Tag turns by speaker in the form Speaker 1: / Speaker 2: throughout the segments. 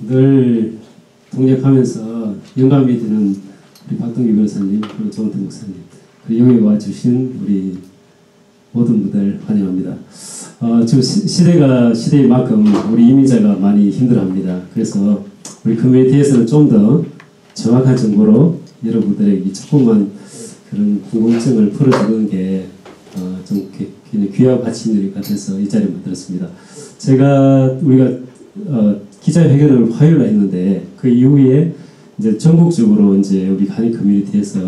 Speaker 1: 늘 동력하면서 영감이 되는 우리 박동기 변호사님, 그리고 조은태 목사님, 그리고 여기 와주신 우리 모든 분들 환영합니다. 지금 시대가 시대인 만큼 우리 이민자가 많이 힘들어합니다. 그래서 우리 커뮤니티에서는 좀 더 정확한 정보로 여러분들에게 조금만 그런 궁금증을 풀어주는 게 좀 귀하고 가치 있는 것 같아서 이 자리를 만들었습니다. 우리가 기자회견을 화요일에 했는데 그 이후에 이제 전국적으로 이제 우리 한인 커뮤니티에서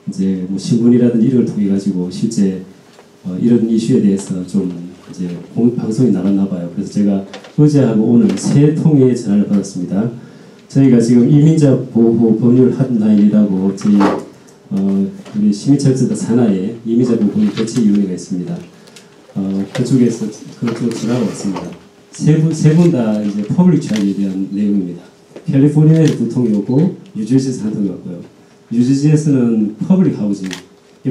Speaker 1: 이제 뭐 신문이라든지 이런 걸 통해 가지고 실제 이런 이슈에 대해서 좀 이제 방송이 나갔나 봐요. 그래서 제가 어제하고 오늘 세 통의 전화를 받았습니다. 저희가 지금 이민자 보호 법률 핫라인이라고 저희 우리 시민철저가 산하에 이민자 보호 법률 대책위원회가 있습니다. 그쪽에서 그쪽 전화가 왔습니다. 세 분 다 이제 퍼블릭 차이에 대한 내용입니다. 캘리포니아에서 2통이 오고 뉴저지에서 1통이 왔고요. 뉴저지에서는 퍼블릭 하우징,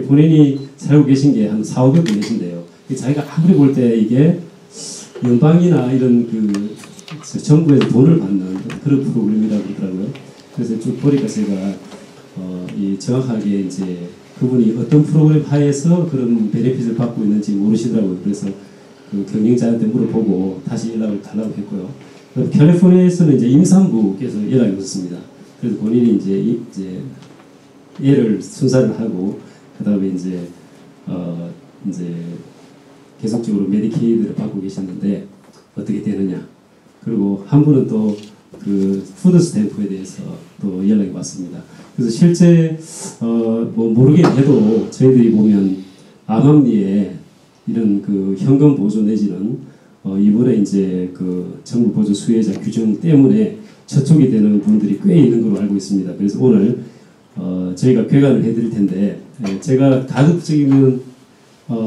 Speaker 1: 본인이 살고 계신 게 한 400~500분 계신데요. 자기가 아무리 볼 때 이게 연방이나 이런 정부에서 돈을 받는 그런 프로그램이라고 그러더라고요. 그래서 쭉 보니까 제가 정확하게 이제 그분이 어떤 프로그램 하에서 그런 베네핏을 받고 있는지 모르시더라고요. 그래서 그 경영자한테 물어보고 다시 연락을 달라고 했고요. 캘리포니아에서는 이제 임산부께서 연락이 왔습니다. 그래서 본인이 이제 애를 순산을 하고 그다음에 이제 계속적으로 메디케이드를 받고 계셨는데 어떻게 되느냐. 그리고 한 분은 또 그 푸드 스탬프에 대해서 또 연락이 왔습니다. 그래서 실제 뭐 모르긴 해도 저희들이 보면 암암리에 이런 그 현금 보조 내지는 이번에 이제 그 정부 보조 수혜자 규정 때문에 저촉이 되는 분들이 꽤 있는 걸로 알고 있습니다. 그래서 오늘 저희가 괴간을 해드릴 텐데 제가 가급적이면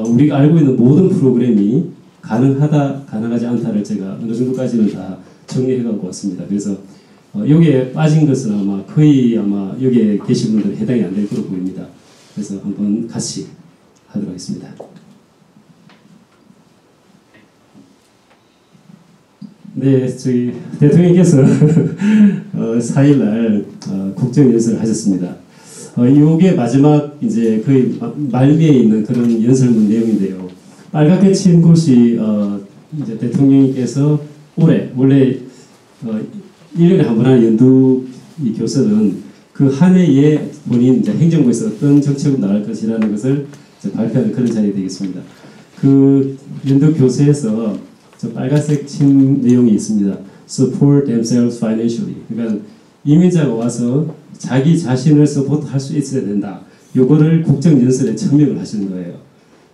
Speaker 1: 우리가 알고 있는 모든 프로그램이 가능하지 않다를 제가 어느 정도까지는 다 정리해 갖고 왔습니다. 그래서 여기에 빠진 것은 거의 여기에 계신 분들은 해당이 안 될 거로 보입니다. 그래서 한번 같이 하도록 하겠습니다. 네, 저희 대통령께서 4일날 국정연설을 하셨습니다. 이게 마지막 이제 거의 말미에 있는 그런 연설문 내용인데요. 빨갛게 친 곳이 이제 대통령께서 원래 1년에 한 번 하는 연두 이 교서는 그 한 해에 본인 이제 행정부에서 어떤 정책으로 나갈 것이라는 것을 발표하는 그런 자리가 되겠습니다. 그 연두 교서에서 저 빨간색 친 내용이 있습니다. Support themselves financially. 그러니까 이민자가 와서 자기 자신을 서포트할 수 있어야 된다. 요거를 국정연설에 천명을 하시는 거예요.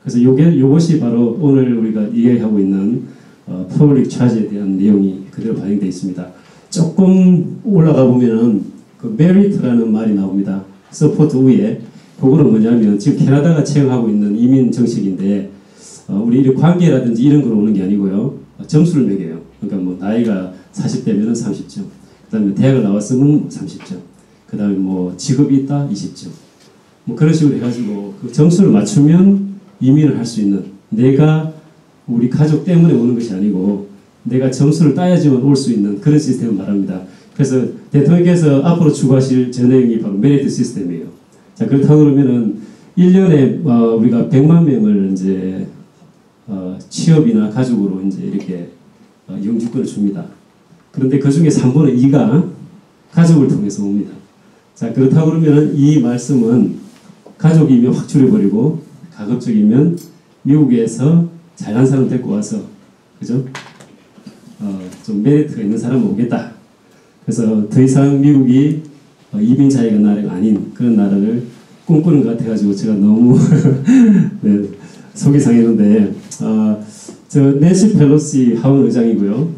Speaker 1: 그래서 요것이 바로 오늘 우리가 이야기하고 있는 퍼블릭 차지에 대한 내용이 그대로 반영되어 있습니다. 조금 올라가 보면은 그 메리트라는 말이 나옵니다. 서포트 위에. 그거는 뭐냐면 지금 캐나다가 채용하고 있는 이민 정책인데 우리 관계라든지 이런 걸로 오는 게 아니고요. 점수를 매겨요. 그러니까 뭐 나이가 40대면은 30점. 그 다음에 대학을 나왔으면 30점. 그 다음에 뭐 직업이 있다 20점. 뭐 그런 식으로 해가지고 그 점수를 맞추면 이민을 할 수 있는, 내가 우리 가족 때문에 오는 것이 아니고 내가 점수를 따야지만 올 수 있는 그런 시스템을 말합니다. 그래서 대통령께서 앞으로 추구하실 저 내용이 바로 메리트 시스템이에요. 자, 그렇다고 그러면은 1년에 우리가 100만 명을 이제 취업이나 가족으로 이제 이렇게 영주권을 줍니다. 그런데 그 중에 3분의 2가 가족을 통해서 옵니다. 자, 그렇다고 그러면은 이 말씀은 가족이면 확 줄여버리고 가급적이면 미국에서 잘난 사람 데리고 와서, 그죠? 좀 메리트가 있는 사람을 오겠다. 그래서 더 이상 미국이 이민 자유가 나라가 아닌 그런 나라를 꿈꾸는 것 같아가지고 제가 너무 네, 속이 상했는데, 저 낸시 펠로시 하원 의장이고요.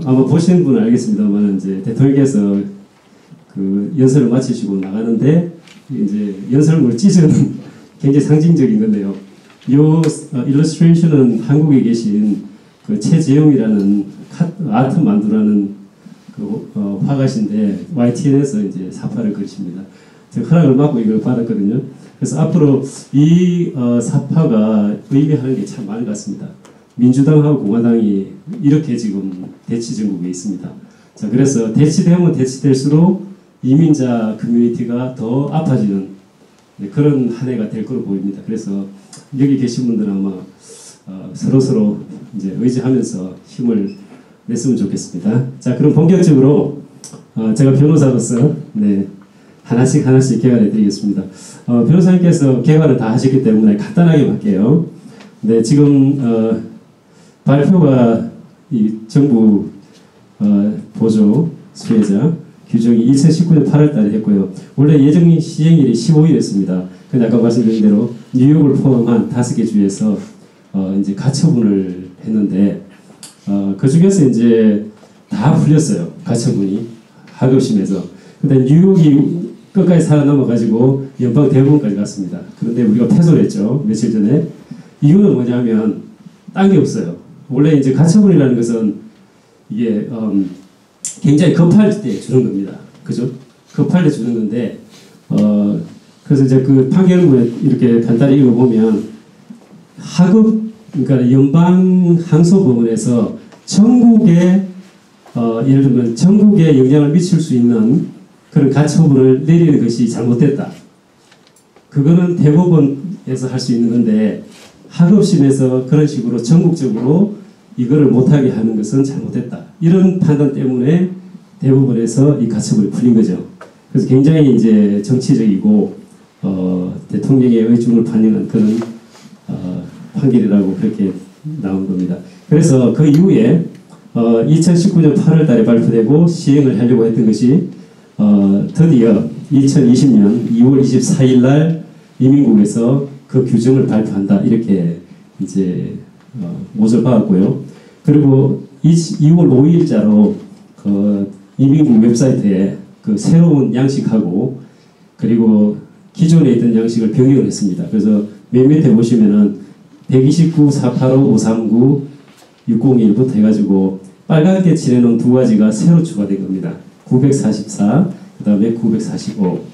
Speaker 1: 아마 보시는 분은 알겠습니다만 이제 대통령께서 그 연설을 마치시고 나가는데 이제 연설문을 찢은 굉장히 상징적인 건데요. 요 일러스트레이션은 한국에 계신 그 최재용이라는 아트 만두라는 그 화가신데 YTN에서 이제 사파를 그리십니다. 제가 허락을 받고 이걸 받았거든요. 그래서 앞으로 이 사파가 의미하는 게 참 많은 것 같습니다. 민주당하고 공화당이 이렇게 지금 대치 전국에 있습니다. 자, 그래서 대치되면 대치될수록 이민자 커뮤니티가 더 아파지는 그런 한 해가 될 거로 보입니다. 그래서 여기 계신 분들은 아마 서로서로 이제 의지하면서 힘을 냈으면 좋겠습니다. 자, 그럼 본격적으로 제가 변호사로서 하나씩 개관해 드리겠습니다. 변호사님께서 개관을 다 하셨기 때문에 간단하게 할게요. 네, 지금 발표가 이 정부 보조 수혜자 규정이 2019년 8월 달에 했고요. 원래 예정 시행일이 15일이었습니다. 근데 아까 말씀드린 대로 뉴욕을 포함한 5개 주에서 이제 가처분을 했는데 그 중에서 이제 다 풀렸어요. 가처분이 하급심에서. 근데 뉴욕이 끝까지 살아남아가지고 연방 대법원까지 갔습니다. 그런데 우리가 패소를 했죠. 며칠 전에. 이유는 뭐냐면 딴 게 없어요. 원래 이제 가처분이라는 것은 이게 굉장히 급할 때 주는 겁니다. 그죠? 급할 때 주는 건데 그래서 이제 그 판결문에 이렇게 간단히 읽어보면 하급 그러니까 연방 항소법원에서 전국에 예를 들면 전국에 영향을 미칠 수 있는 그런 가처분을 내리는 것이 잘못됐다. 그거는 대법원에서 할 수 있는 건데 하급심에서 그런 식으로 전국적으로 이거를 못하게 하는 것은 잘못됐다. 이런 판단 때문에 대법원에서 이 가처분이 풀린 거죠. 그래서 굉장히 이제 정치적이고 대통령의 의중을 반영한 그런 판결이라고 그렇게 나온 겁니다. 그래서 그 이후에 2019년 8월 달에 발표되고 시행을 하려고 했던 것이 드디어 2020년 2월 24일 날 이민국에서 그 규정을 발표한다. 이렇게 이제 못을 박았고요. 그리고 2월 5일자로 그 이민국 웹사이트에 그 새로운 양식하고 그리고 기존에 있던 양식을 변경을 했습니다. 그래서 맨 밑에 보시면은 129, 485, 539, 601부터 해가지고 빨갛게 칠해놓은 두 가지가 새로 추가된 겁니다. 944, 그 다음에 945.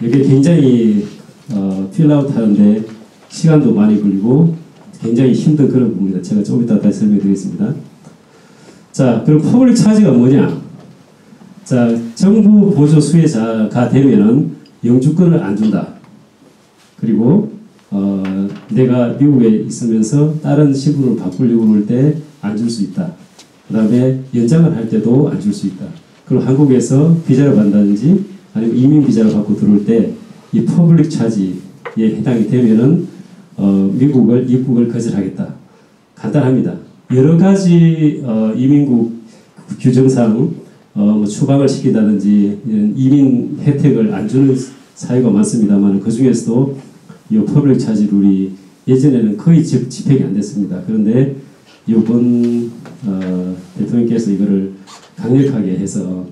Speaker 1: 이게 굉장히 필라웃 하는데 시간도 많이 걸리고 굉장히 힘든 그런 부분입니다. 제가 좀 이따 다시 설명드리겠습니다. 자, 그럼 퍼블릭 차지가 뭐냐? 자, 정부 보조 수혜자가 되면은 영주권을 안 준다. 그리고 내가 미국에 있으면서 다른 신분을 바꾸려고 할 때 안 줄 수 있다. 그 다음에 연장을 할 때도 안 줄 수 있다. 그리고 한국에서 비자를 받는다든지 아니면 이민 비자를 받고 들어올 때 이 퍼블릭 차지에 해당이 되면은 미국을 입국을 거절하겠다. 간단합니다. 여러 가지 이민국 규정상 뭐 추방을 시킨다든지 이런 이민 혜택을 안 주는 사유가 많습니다만 그 중에서도 이 퍼블릭 차지 룰이 예전에는 거의 집행이 안 됐습니다. 그런데 이번 대통령께서 이거를 강력하게 해서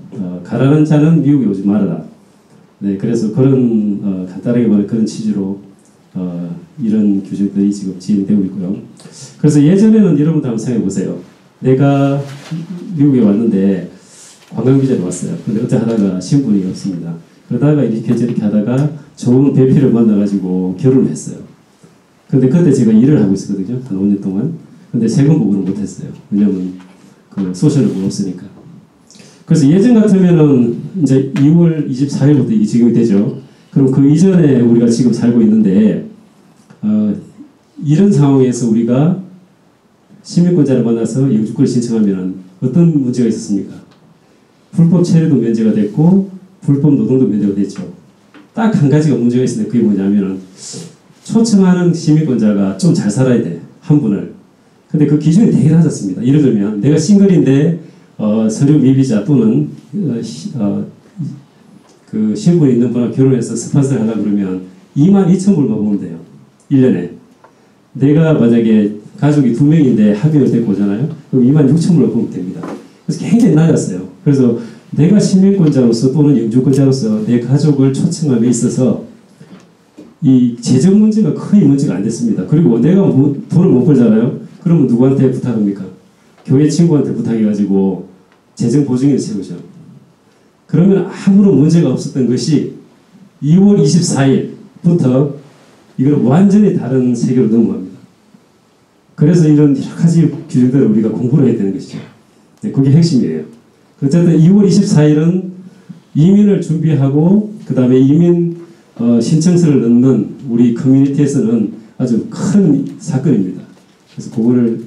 Speaker 1: 가라는 자는 미국에 오지 말아라. 네, 그래서 그런 간단하게 말하면 그런 취지로 이런 규정들이 지금 진행되고 있고요. 그래서 예전에는 여러분들 한번 생각해 보세요. 내가 미국에 왔는데 관광비자로 왔어요. 근데 어떻게 하다가 신분이 없습니다. 그러다가 이렇게 하다가 좋은 배필을 만나가지고 결혼을 했어요. 근데 그때 제가 일을 하고 있었거든요. 한 5년 동안. 근데 세금 부분은 못했어요. 왜냐면 그 소셜은 없으니까. 그래서 예전 같으면은 이제 2월 24일부터 이게 지금이 되죠. 그럼 그 이전에 우리가 지금 살고 있는데 이런 상황에서 우리가 시민권자를 만나서 영주권을 신청하면 어떤 문제가 있었습니까? 불법 체류도 면제가 됐고 불법 노동도 면제가 됐죠. 딱 한 가지가 문제가 있는데 그게 뭐냐면은 초청하는 시민권자가 좀 잘 살아야 돼. 한 분을. 근데 그 기준이 되게 낮았습니다. 예를 들면 내가 싱글인데 서류 미비자 또는 그 신분이 있는 분과 결혼해서 스폰서를 하려고 그러면 22,000불만 보면 돼요. 1년에. 내가 만약에 가족이 2명인데 합의를 데리고 오잖아요. 그럼 26,000불을 보면 됩니다. 그래서 굉장히 낮았어요. 그래서 내가 시민권자로서 또는 영주권자로서 내 가족을 초청함에 있어서 이 재정 문제가 거의 문제가 안 됐습니다. 그리고 내가 돈을 못 벌잖아요. 그러면 누구한테 부탁합니까? 교회 친구한테 부탁해가지고 재정 보증을 세우죠. 그러면 아무런 문제가 없었던 것이 2월 24일부터 이걸 완전히 다른 세계로 넘어갑니다. 그래서 이런 여러 가지 규정들을 우리가 공부를 해야 되는 것이죠. 네, 그게 핵심이에요. 어쨌든 2월 24일은 이민을 준비하고 그 다음에 이민 신청서를 넣는 우리 커뮤니티에서는 아주 큰 사건입니다. 그래서 그거를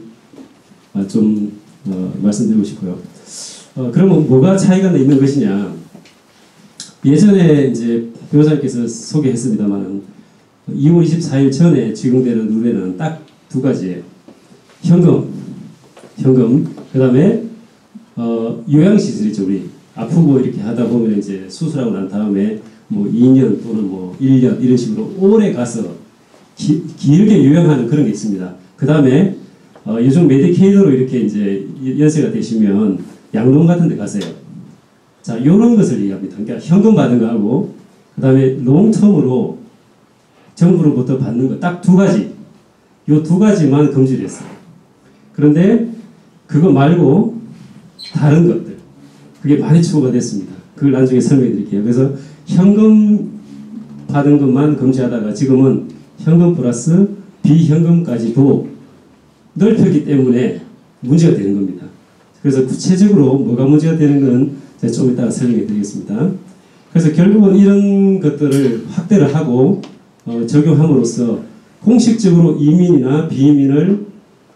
Speaker 1: 좀 말씀드리고 싶고요. 그러면 뭐가 차이가 있는 것이냐? 예전에 이제 변호사님께서 소개했습니다만 2월 24일 전에 적용되는 룰에는 딱 두 가지예요. 현금, 그 다음에 요양시설이죠. 우리 아프고 이렇게 하다 보면 이제 수술하고 난 다음에 뭐 2년 또는 뭐 1년 이런 식으로 오래 가서 길게 요양하는 그런 게 있습니다. 그 다음에 요즘 메디케이드로 이렇게 이제 연세가 되시면 양로원 같은 데 가세요. 자, 요런 것을 얘기합니다. 그러니까 현금 받은 거하고 그 다음에 롱텀으로 정부로부터 받는 거 딱 두 가지. 요 두 가지만 금지를 했어요. 그런데 그거 말고 다른 것들 그게 많이 추구가 됐습니다. 그걸 나중에 설명해 드릴게요. 그래서 현금 받은 것만 금지하다가 지금은 현금 플러스 비현금까지도 넓혔기 때문에 문제가 되는 겁니다. 그래서 구체적으로 뭐가 문제가 되는 건 제가 좀 이따가 설명해 드리겠습니다. 그래서 결국은 이런 것들을 확대를 하고 적용함으로써 공식적으로 이민이나 비이민을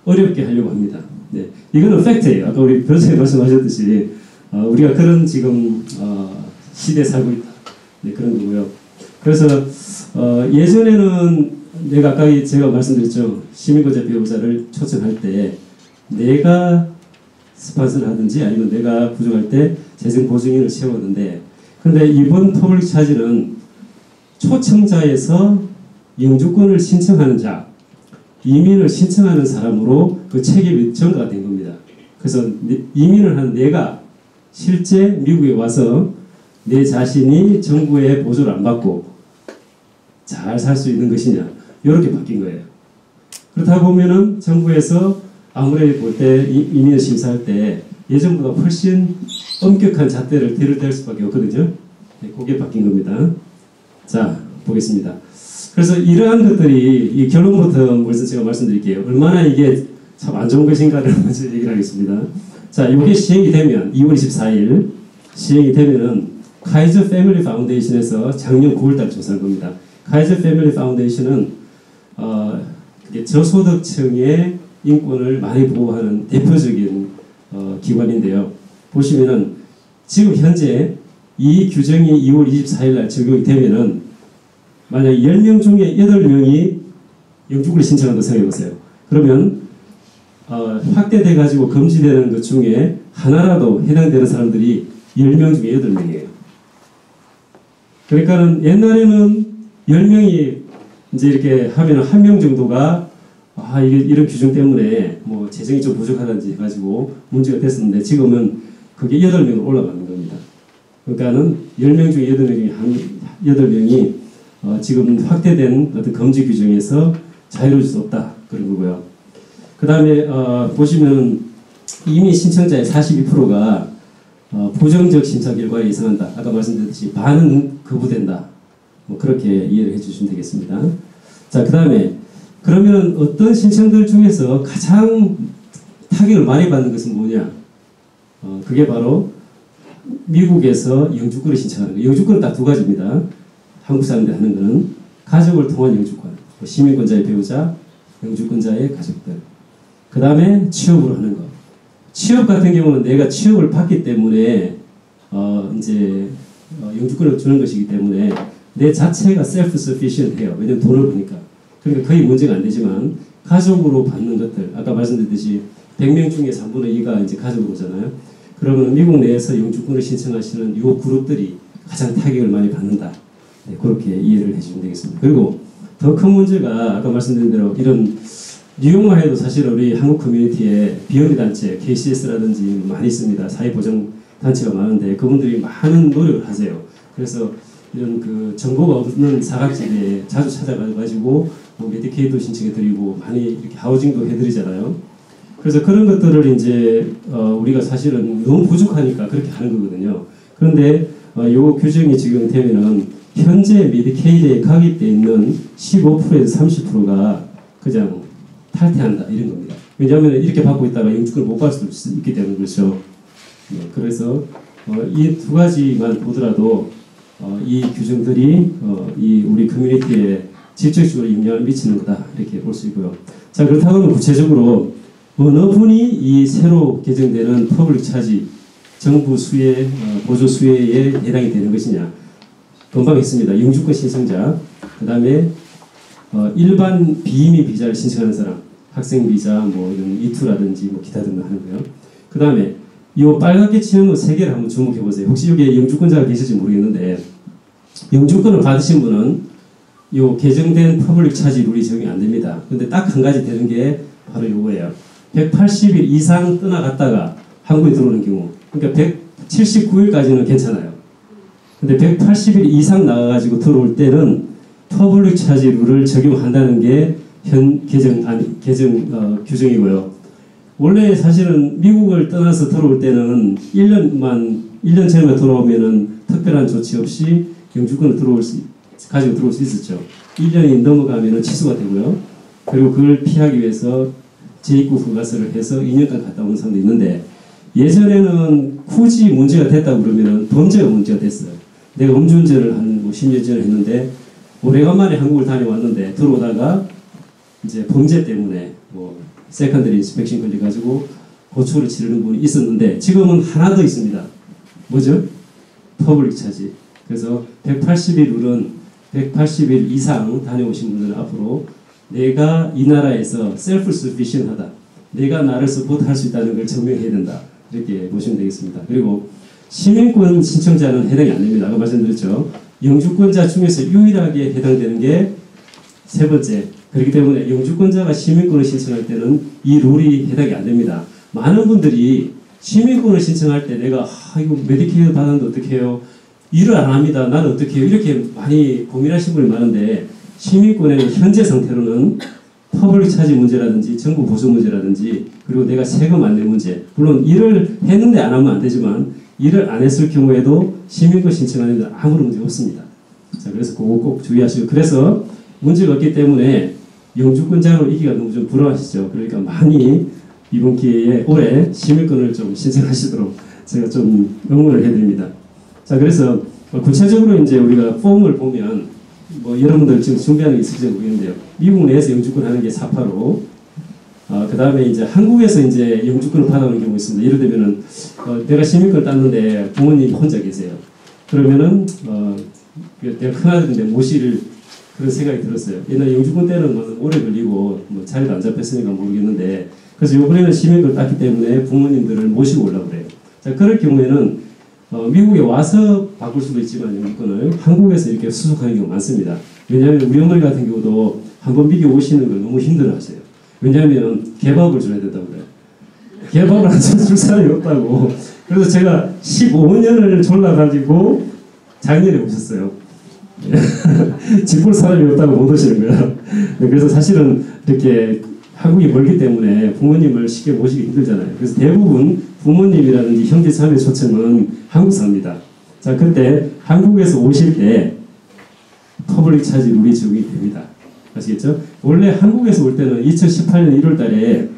Speaker 1: 어렵게 하려고 합니다. 네, 이거는 팩트예요. 아까 우리 변호사님 말씀하셨듯이 우리가 그런 지금 시대에 살고 있다. 네, 그런 거고요. 그래서 예전에는 아까 제가 말씀드렸죠. 시민권자 배우자를 초청할 때 내가 스폰서를 하든지 아니면 내가 부족할 때 재정 보증인을 세웠는데 근데 이번 퍼블릭 차지는 초청자에서 영주권을 신청하는 자, 이민을 신청하는 사람으로 그 책임이 전가가 된 겁니다. 그래서 이민을 한 내가 실제 미국에 와서 내 자신이 정부의 보조를 안 받고 잘 살 수 있는 것이냐 이렇게 바뀐 거예요. 그렇다 보면은 정부에서 아무리 볼 때 이민을 심사할 때 예전보다 훨씬 엄격한 잣대를 들을 수밖에 없거든요. 네, 그게 바뀐 겁니다. 자, 보겠습니다. 그래서 이러한 것들이 이 결론부터 먼저 제가 말씀드릴게요. 얼마나 이게 참 안 좋은 것인가를 먼저 얘기를 하겠습니다. 자, 이게 시행이 되면 2월 24일 시행이 되면은 카이저 패밀리 파운데이션에서 작년 9월달 조사한 겁니다. 카이저 패밀리 파운데이션은 그게 저소득층의 인권을 많이 보호하는 대표적인 기관인데요. 보시면은 지금 현재 이 규정이 2월 24일 날 적용이 되면은 만약 10명 중에 8명이 영주권을 신청한다고 생각해보세요. 그러면 확대돼 가지고 금지되는 것 중에 하나라도 해당되는 사람들이 10명 중에 8명이에요. 그러니까는 옛날에는 10명이 이제 이렇게 하면 한 명 정도가 이게 이런 규정 때문에 뭐 재정이 좀 부족하다든지 해가지고 문제가 됐었는데 지금은 그게 8명으로 올라가는 겁니다. 그러니까는 10명 중에 8명이 지금 확대된 어떤 금지 규정에서 자유로울 수 없다. 그런 거고요. 그 다음에 보시면 이미 신청자의 42%가 부정적 심사 결과에 예상한다. 아까 말씀드렸듯이 반은 거부된다. 뭐 그렇게 이해를 해주시면 되겠습니다. 자, 그 다음에 그러면 어떤 신청들 중에서 가장 타격을 많이 받는 것은 뭐냐? 그게 바로 미국에서 영주권을 신청하는 거예요. 영주권은 딱 두 가지입니다. 한국 사람들이 하는 거는 가족을 통한 영주권, 시민권자의 배우자, 영주권자의 가족들. 그 다음에 취업으로 하는 거. 취업 같은 경우는 내가 취업을 받기 때문에 이제 영주권을 주는 것이기 때문에 내 자체가 self-sufficient해요. 왜냐면 돈을 버니까. 그러니까 거의 문제가 안 되지만 가족으로 받는 것들, 아까 말씀드렸듯이 100명 중에 3분의 2가 이제 가족으로 오잖아요. 그러면 미국 내에서 영주권을 신청하시는 이 그룹들이 가장 타격을 많이 받는다. 네, 그렇게 이해를 해주시면 되겠습니다. 그리고 더 큰 문제가 아까 말씀드린 대로 이런 뉴욕만 해도 사실 우리 한국 커뮤니티에 비영리 단체, KCS라든지 많이 있습니다. 사회보장 단체가 많은데 그분들이 많은 노력을 하세요. 그래서 이런 그 정보가 없는 사각지대에 자주 찾아가지고 메디케이드 신청해드리고 많이 이렇게 하우징도 해드리잖아요. 그래서 그런 것들을 이제 우리가 사실은 너무 부족하니까 그렇게 하는 거거든요. 그런데 요 규정이 지금 되면은 현재 메디케이드에 가입되어 있는 15%에서 30%가 그냥 탈퇴한다 이런 겁니다. 왜냐하면 이렇게 받고 있다가 영주권을 못 받을 수 있기 때문에 그렇죠. 그래서 이 두 가지만 보더라도 이 규정들이 이 우리 커뮤니티에 직접적으로 영향을 미치는 거다 이렇게 볼 수 있고요. 자, 그렇다면 구체적으로 어느 분이 이 새로 개정되는 퍼블릭 차지 정부 수혜 보조 수혜에 해당이 되는 것이냐? 금방 했습니다. 영주권 신청자, 그 다음에 일반 비이민 비자를 신청하는 사람, 학생 비자, 뭐 이런 이투라든지 뭐 기타 등등 하는 거요. 그 다음에 이 빨갛게 칠한 거 세 개를 한번 주목해 보세요. 혹시 여기에 영주권자가 계실지 모르겠는데 영주권을 받으신 분은 요 개정된 퍼블릭 차지 룰이 적용이 안 됩니다. 근데 딱 한 가지 되는 게 바로 요거예요. 180일 이상 떠나갔다가 한국에 들어오는 경우, 그러니까 179일까지는 괜찮아요. 근데 180일 이상 나가가지고 들어올 때는 퍼블릭 차지 룰을 적용한다는 게 현 개정 규정이고요. 원래 사실은 미국을 떠나서 들어올 때는 1년 전에 돌아오면은 특별한 조치 없이 영주권을 가지고 들어올 수 있었죠. 1년이 넘어가면은 취소가 되고요. 그리고 그걸 피하기 위해서 재입국 허가서를 해서 2년간 갔다 오는 사람도 있는데, 예전에는 굳이 문제가 됐다고 그러면은 범죄가 문제가 됐어요. 내가 음주운전을 한 10년 전에 했는데 오래간만에 한국을 다녀왔는데 들어오다가 이제 범죄 때문에 뭐 세컨더리 인스펙션 걸려가지고 고초를 치르는 분이 있었는데 지금은 하나 더 있습니다. 뭐죠? 퍼블릭 차지. 그래서 180일 룰은 180일 이상 다녀오신 분들은 앞으로 내가 이 나라에서 셀프 서피션하다, 내가 나를 서포트할 수 있다는 걸 증명해야 된다, 이렇게 보시면 되겠습니다. 그리고 시민권 신청자는 해당이 안 됩니다. 아까 말씀드렸죠. 영주권자 중에서 유일하게 해당되는 게 세 번째. 그렇기 때문에 영주권자가 시민권을 신청할 때는 이 룰이 해당이 안 됩니다. 많은 분들이 시민권을 신청할 때 내가 이거 메디케이드 받았는데 어떻게 해요? 일을 안 합니다. 나는 어떻게 해요? 이렇게 많이 고민하시는 분이 많은데, 시민권에는 현재 상태로는 퍼블릭 차지 문제라든지 정부 보수 문제라든지, 그리고 내가 세금 안 낼 문제, 물론 일을 했는데 안 하면 안 되지만 일을 안 했을 경우에도 시민권 신청하는 데 아무런 문제 없습니다. 자, 그래서 그거 꼭 주의하시고, 그래서 문제가 없기 때문에 영주권자로 이기가 너무 좀 불안하시죠. 그러니까 많이 이번 기회에 올해 시민권을 좀 신청하시도록 제가 좀 응원을 해드립니다. 자, 그래서 구체적으로 이제 우리가 폼을 보면 뭐 여러분들 지금 준비하는 게 있을지 모르겠는데요. 미국 내에서 영주권 하는 게 485. 그 다음에 이제 한국에서 이제 영주권을 받아오는 경우가 있습니다. 예를 들면은 내가 시민권을 땄는데 부모님이 혼자 계세요. 그러면은 내가 큰아들인데 모실 그런 생각이 들었어요. 옛날 영주권 때는 뭐 오래 걸리고 뭐 자리도 안 잡혔으니까 모르겠는데, 그래서 이번에는 시민권을 땄기 때문에 부모님들을 모시고 오려고 그래요. 자, 그럴 경우에는 미국에 와서 바꿀 수도 있지만 영주권을 한국에서 이렇게 수속하는 경우가 많습니다. 왜냐하면 우리 어머니 같은 경우도 한번 미국 오시는 걸 너무 힘들어하세요. 왜냐하면 개밥을 줘야 된다고 그래요. 개밥을 안 줄 사람이 없다고. 그래서 제가 15년을 졸라가지고 작년에 오셨어요. 집 볼 사람이 없다고 못 오시는 거예요. 그래서 사실은 이렇게 한국이 멀기 때문에 부모님을 쉽게 모시기 힘들잖아요. 그래서 대부분 부모님이라든지 형제 자매 초청은 한국 삽니다. 자, 그때 한국에서 오실 때 퍼블릭 차지 룰이 적용이 됩니다. 아시겠죠? 원래 한국에서 올 때는 2018년 1월 달에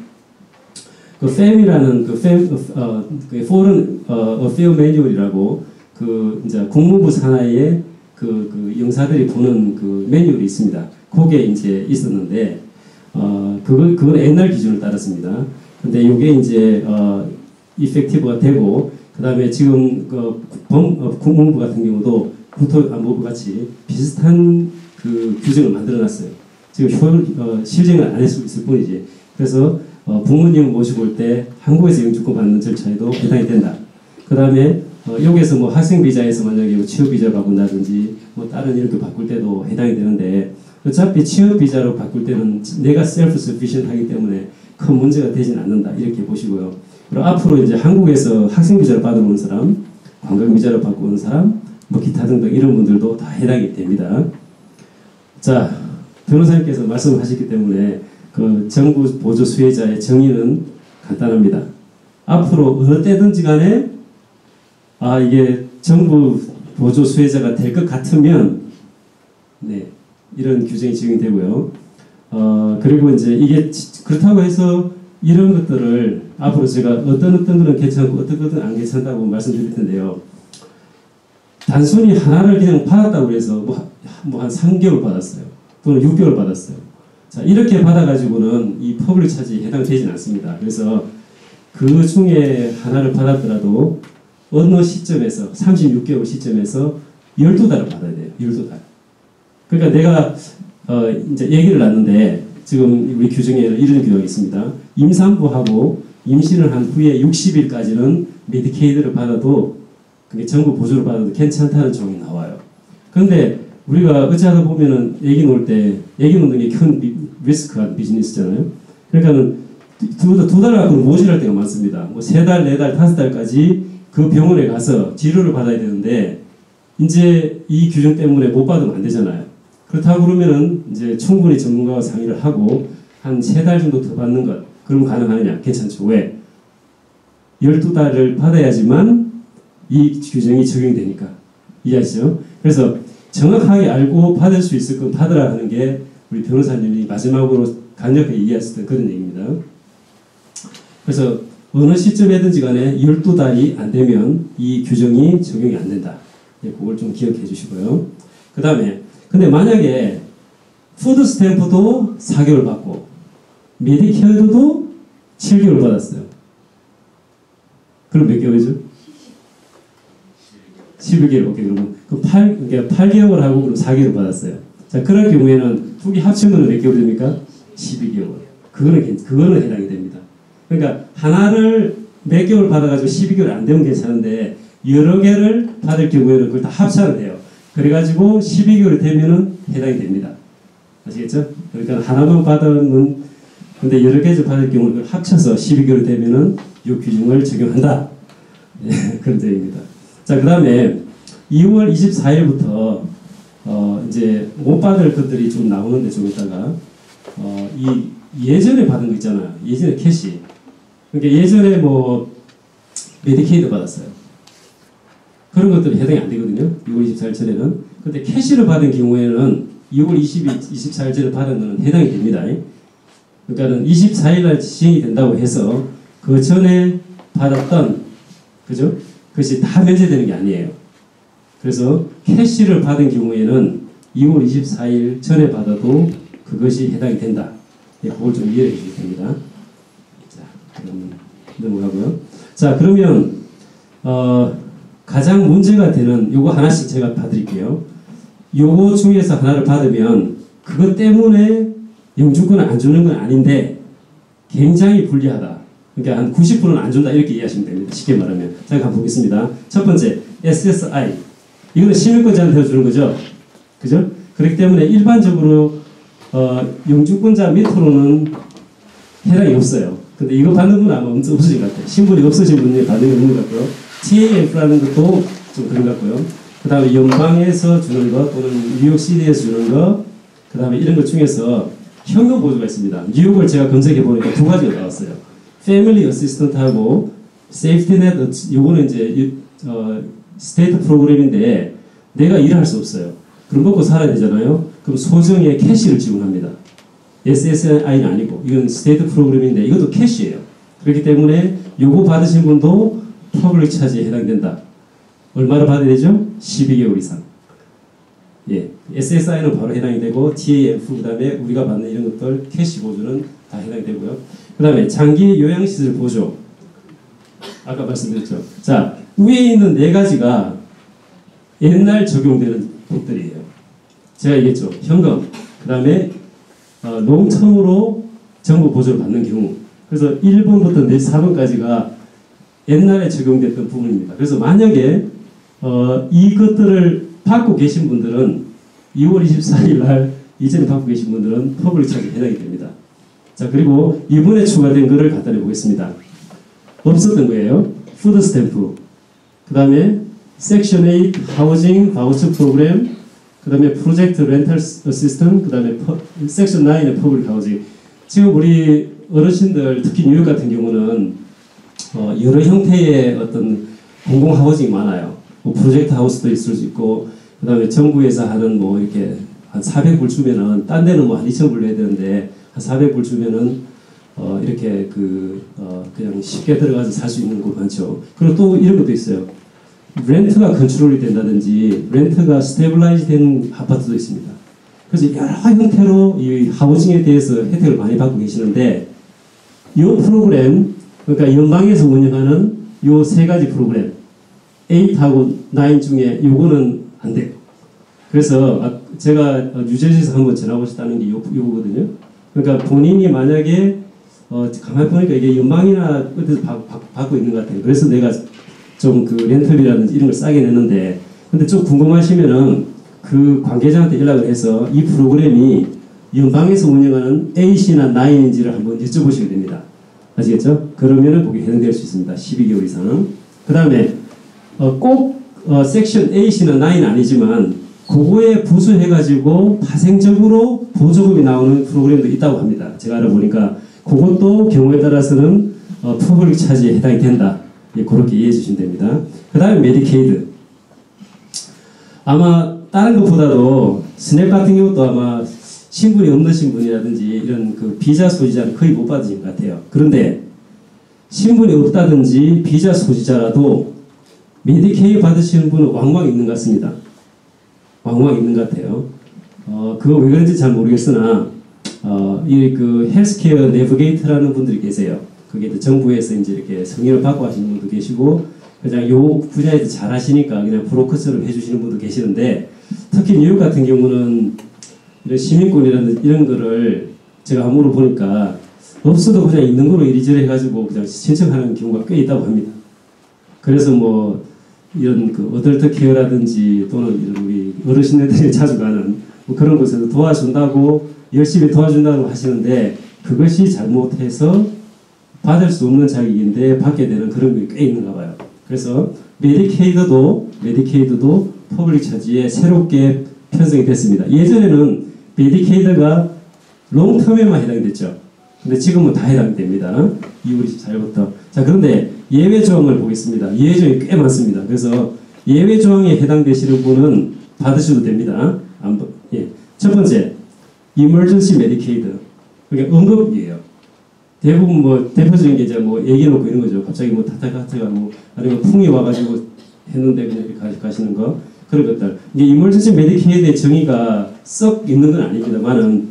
Speaker 1: 그 FAM이라는 그 Foreign Affairs Manual이라고 그 이제 국무부 산하에 그 영사들이 보는 그 매뉴얼이 있습니다. 그게 이제 있었는데, 그건 옛날 기준을 따랐습니다. 근데 이게 이제, 이펙티브가 되고, 그 다음에 지금 국무부 같은 경우도 국토안보부 같이 비슷한 그 규정을 만들어 놨어요. 지금 실행을 안 할 수 있을 뿐이지. 그래서, 부모님 모시고 올 때 한국에서 영주권 받는 절차에도 해당이 된다. 그 다음에 여기에서 뭐 학생 비자에서 만약에 뭐 취업 비자를 바꾼다든지 뭐 다른 이렇게 바꿀 때도 해당이 되는데, 어차피 취업 비자로 바꿀 때는 내가 셀프 서피션 하기 때문에 큰 문제가 되진 않는다, 이렇게 보시고요. 그리고 앞으로 이제 한국에서 학생 비자를 받아오는 사람, 관광 비자를 바꾸는 사람, 뭐 기타 등등 이런 분들도 다 해당이 됩니다. 자, 변호사님께서 말씀하셨기 때문에 그 정부 보조 수혜자의 정의는 간단합니다. 앞으로 어느 때든지 간에 이게 정부 보조 수혜자가 될 것 같으면, 네, 이런 규정이 적용되고요. 그리고 이제 이게 그렇다고 해서 이런 것들을 앞으로 제가 어떤 거는 괜찮고 어떤 것은 안 괜찮다고 말씀드릴 텐데요. 단순히 하나를 그냥 받았다고 해서 뭐 한 3개월 받았어요. 또는 6개월 받았어요. 자, 이렇게 받아가지고는 이 퍼블릭 차지에 해당되지는 않습니다. 그래서 그 중에 하나를 받았더라도 어느 시점에서 36개월 시점에서 12달을 받아야 돼요. 12달. 그러니까 내가 이제 얘기를 났는데 지금 우리 규정에는 이런 규정이 있습니다. 임산부하고 임신을 한 후에 60일까지는 메디케이드를 받아도 그게 정부 보조를 받아도 괜찮다는 조항이 나와요. 그런데 우리가 어찌하다 보면은 애기 놓을 때 애기 놓는 게 큰 리스크한 비즈니스잖아요. 그러니까는 두 달 갖고는 모자랄 때가 많습니다. 뭐 3달, 4달, 5달까지 그 병원에 가서 치료를 받아야 되는데 이제 이 규정 때문에 못 받으면 안 되잖아요. 그렇다고 그러면은 이제 충분히 전문가와 상의를 하고 한 3달 정도 더 받는 것 그럼 가능하느냐? 괜찮죠. 왜? 12달을 받아야지만 이 규정이 적용되니까. 이해하시죠? 그래서 정확하게 알고 받을 수 있을 건 받으라 하는 게 우리 변호사님이 마지막으로 간략하게 이해하셨던 그런 얘기입니다. 그래서 어느 시점에든지 간에 12달이 안 되면 이 규정이 적용이 안 된다. 그걸 좀 기억해 주시고요. 그 다음에 근데 만약에 푸드 스탬프도 4개월 받고 메디케어도 7개월 받았어요. 그럼 몇 개월이죠? 11개월. 오케이, 그러면 그 8개월하고 그럼 4개월 받았어요. 자, 그럴 경우에는 두 개 합치면 몇 개월 됩니까? 12개월. 그거는 해당이 됩니다. 그러니까 하나를 몇 개월 받아가지고 12개월 안 되면 괜찮은데 여러 개를 받을 경우에는 그걸 다 합쳐야 돼요. 그래가지고 12개월이 되면은 해당이 됩니다. 아시겠죠? 그러니까 하나만 받으면 근데 여러 개를 받을 경우는 그걸 합쳐서 12개월이 되면은 이 규정을 적용한다. 네, 그런 점입니다. 자, 그 다음에 2월 24일부터 이제 못 받을 것들이 좀 나오는데 좀 이따가 이 예전에 받은 거 있잖아요. 예전에 캐시. 그러니까 예전에 뭐 메디케이드 받았어요. 그런 것들이 해당이 안 되거든요. 6월 24일 전에는. 근데 캐시를 받은 경우에는 2월 24일 전에 받은 거는 해당이 됩니다. 그러니까는 24일 날 시행이 된다고 해서 그 전에 받았던 그죠? 그것이 다 면제되는 게 아니에요. 그래서 캐시를 받은 경우에는 2월 24일 전에 받아도 그것이 해당이 된다. 네, 그걸 좀 이해해 주셔야 됩니다. 자, 그럼 넘어가고요. 자, 그러면 가장 문제가 되는 요거 하나씩 제가 봐드릴게요. 요거 중에서 하나를 받으면 그것 때문에 영주권을 안 주는 건 아닌데 굉장히 불리하다. 그러니까 한 90%는 안 준다 이렇게 이해하시면 됩니다. 쉽게 말하면. 자, 한번 보겠습니다. 첫 번째 SSI. 이거는 시민권자한테 주는 거죠. 그죠? 그렇기 때문에 일반적으로 영주권자 밑으로는 해당이 없어요. 근데 이거 받는 분 아마 없으신 것 같아요. 신분이 없으신 분이 받는 게 없는 것 같고요. TAF라는 것도 좀 그런 것 같고요. 그 다음에 연방에서 주는 거 또는 뉴욕시티에서 주는 거, 그 다음에 이런 것 중에서 현금 보조가 있습니다. 뉴욕을 제가 검색해 보니까 두 가지가 나왔어요. 패밀리 어시스턴트하고 세이프티넷, 요거는 이제 스테이트 프로그램인데 내가 일을 할 수 없어요. 그럼 먹고 살아야 되잖아요. 그럼 소정의 캐시를 지원합니다. SSI는 아니고 이건 스테이트 프로그램인데 이것도 캐시예요. 그렇기 때문에 요거 받으신 분도 퍼블릭 차지에 해당된다. 얼마를 받아야 되죠? 12개월 이상. 예, SSI는 바로 해당이 되고 TAF 그다음에 우리가 받는 이런 것들 캐시 보조는 다 해당이 되고요. 그다음에 장기 요양시설 보조. 아까 말씀드렸죠. 자, 위에 있는 네 가지가 옛날 적용되는 법들이에요. 제가 얘기했죠. 현금, 그 다음에 롱텀으로 정부 보조를 받는 경우. 그래서 1번부터 4번까지가 옛날에 적용됐던 부분입니다. 그래서 만약에 이것들을 받고 계신 분들은 2월 24일 날 이전에 받고 계신 분들은 퍼블릭 차지 해당이 됩니다. 자, 그리고 이번에 추가된 거를 갖다 내보겠습니다. 없었던 거예요. 푸드 스탬프, 그 다음에 섹션 8 하우징 바우처 프로그램, 그 다음에 프로젝트 렌탈 어시스턴, 그 다음에 섹션 9의 퍼블릭 하우징. 지금 우리 어르신들 특히 뉴욕 같은 경우는 여러 형태의 어떤 공공 하우징이 많아요. 뭐 프로젝트 하우스도 있을 수 있고, 그 다음에 정부에서 하는 뭐 이렇게 한 400불 주면은 딴 데는 뭐 한 2,000불 내야 되는데 한 400불 주면은 이렇게 그냥 쉽게 들어가서 살 수 있는 곳 많죠. 그리고 또 이런 것도 있어요. 렌트가 컨트롤이 된다든지 렌트가 스테이블라이즈 된 아파트도 있습니다. 그래서 여러 형태로 이 하우징에 대해서 혜택을 많이 받고 계시는데 이 프로그램, 그러니까 연방에서 운영하는 이 세 가지 프로그램 8하고 9 중에 요거는 안 돼요. 그래서 제가 뉴저지에서 한번 전화 오셨다는 게 요거거든요. 그러니까 본인이 만약에 가만히 보니까 이게 연방이나 어디서 받고 있는 것 같아요. 그래서 내가 좀 그 렌털이라든지 이런 걸 싸게 내는데, 근데 좀 궁금하시면은 그 관계자한테 연락을 해서 이 프로그램이 연방에서 운영하는 8이나 9인지를 한번 여쭤보시게 됩니다. 아시겠죠? 그러면은 거기 해당될 수 있습니다. 12개월 이상. 그 다음에 꼭 섹션 8이나 9은 아니지만 그거에 부수해가지고 파생적으로 보조금이 나오는 프로그램도 있다고 합니다. 제가 알아보니까 그것도 경우에 따라서는 퍼블릭 차지에 해당이 된다. 예, 그렇게 이해해 주시면 됩니다. 그 다음에 메디케이드. 아마 다른 것보다도 스냅 같은 경우도 아마 신분이 없는 분이라든지 이런 그 비자 소지자는 거의 못 받으신 것 같아요. 그런데 신분이 없다든지 비자 소지자라도 메디케이드 받으시는 분은 왕왕 있는 것 같습니다. 왕왕 있는 것 같아요. 그거 왜 그런지 잘 모르겠으나 이 그 헬스케어 내비게이터라는 분들이 계세요. 그게 정부에서 이제 이렇게 승인을 받고 하시는 분도 계시고 그냥 요 분야에서 잘 하시니까 그냥 브로커처럼 해주시는 분도 계시는데 특히 뉴욕 같은 경우는 이런 시민권이라든지 이런 거를 제가 아무로 보니까 없어도 그냥 있는 거로 이리저리 해가지고 그냥 신청하는 경우가 꽤 있다고 합니다. 그래서 뭐 이런 그 어덜트 케어라든지 또는 이런 우리 어르신들이 자주 가는 뭐 그런 곳에서 도와준다고 열심히 도와준다고 하시는데 그것이 잘못해서 받을 수 없는 자격인데 받게 되는 그런 게 꽤 있는가 봐요. 그래서 메디케이드도 퍼블릭 차지에 새롭게 편성이 됐습니다. 예전에는 메디케이드가 롱텀에만 해당이 됐죠. 근데 지금은 다 해당이 됩니다. 2월 24일부터. 자, 그런데 예외 조항을 보겠습니다. 예외 조항이 꽤 많습니다. 그래서 예외 조항에 해당되시는 분은 받으셔도 됩니다. 예. 첫 번째, Emergency Medicaid. 그러니까 응급이에요. 대부분 뭐 대표적인 게 이제 뭐 얘기 놓고 이런 거죠. 갑자기 뭐 타타가 뭐 아니면 풍이 와가지고 했는데 그냥 이렇게 가시는 거 그런 것들. 이게 이멀전시 메디케이드의 정의가 썩 있는 건 아닙니다만은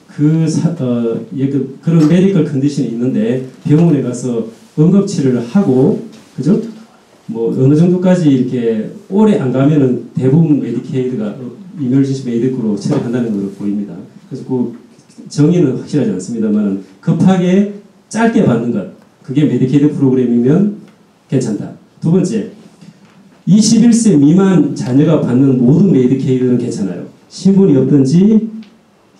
Speaker 1: 그런 메디컬 컨디션이 있는데 병원에 가서 응급치료를 하고 그죠? 뭐 어느 정도까지 이렇게 오래 안 가면은 대부분 메디케이드가 이멀전시 메디컬로 처리한다는 걸로 보입니다. 그래서 그 정의는 확실하지 않습니다만 급하게 짧게 받는 것 그게 메디케이드 프로그램이면 괜찮다. 두 번째 21세 미만 자녀가 받는 모든 메디케이드는 괜찮아요. 신분이 없든지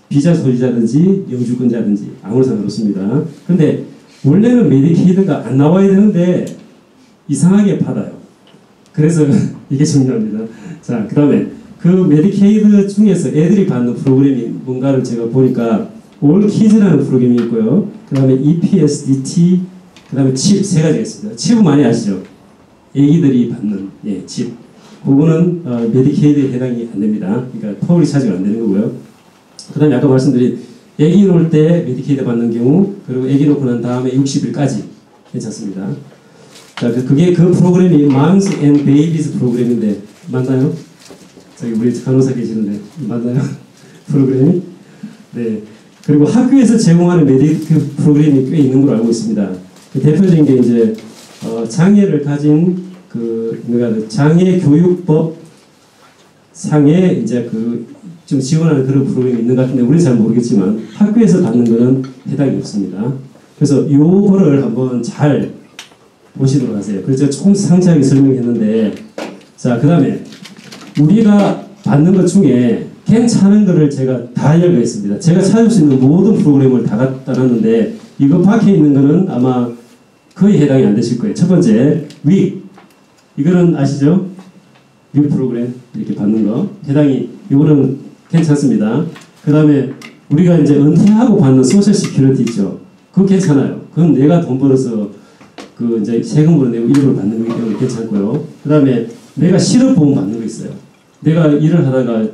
Speaker 1: 비자 소지자든지 영주권자든지 아무런 상관없습니다. 근데 원래는 메디케이드가 안 나와야 되는데 이상하게 받아요. 그래서 이게 중요합니다. 자, 그 다음에 그 메디케이드 중에서 애들이 받는 프로그램이 뭔가를 제가 보니까 올 키즈라는 프로그램이 있고요. 그 다음에 EPSDT, 그 다음에 칩 세 가지가 있습니다. 칩은 많이 아시죠? 애기들이 받는 칩. 그거는 메디케이드에 해당이 안 됩니다. 그러니까 퍼블릭 차지가 안 되는 거고요. 그 다음에 아까 말씀드린 애기 놓을 때 메디케이드 받는 경우 그리고 애기 놓고 난 다음에 60일까지 괜찮습니다. 자, 그게 그 프로그램이 Moms and Babies 프로그램인데 맞나요? 저기 우리 간호사 계시는데 맞나요? 프로그램이? 네. 그리고 학교에서 제공하는 메디컬 프로그램이 꽤 있는 걸로 알고 있습니다. 그 대표적인 게 이제 장애를 가진 장애 교육법 상에 이제 좀 지원하는 그런 프로그램이 있는 것 같은데 우리는 잘 모르겠지만 학교에서 받는 거는 해당이 없습니다. 그래서 요거를 한번 잘 보시도록 하세요. 그래서 제가 조금 상세하게 설명했는데 자, 그 다음에 우리가 받는 것 중에 괜찮은 거를 제가 다 알려드렸습니다. 제가 찾을 수 있는 모든 프로그램을 다 갖다 놨는데 이거 밖에 있는 거는 아마 거의 해당이 안 되실 거예요. 첫 번째, 윅. 이거는 아시죠? 윅 프로그램 이렇게 받는 거. 이거는 괜찮습니다. 그 다음에 우리가 이제 은퇴하고 받는 소셜 시큐리티 있죠? 그거 괜찮아요. 그건 내가 돈 벌어서 이제 세금으로 내고 일부러 받는 거기 때문에 괜찮고요. 그 다음에 내가 실업보험 받는 거 있어요. 내가 일을 하다가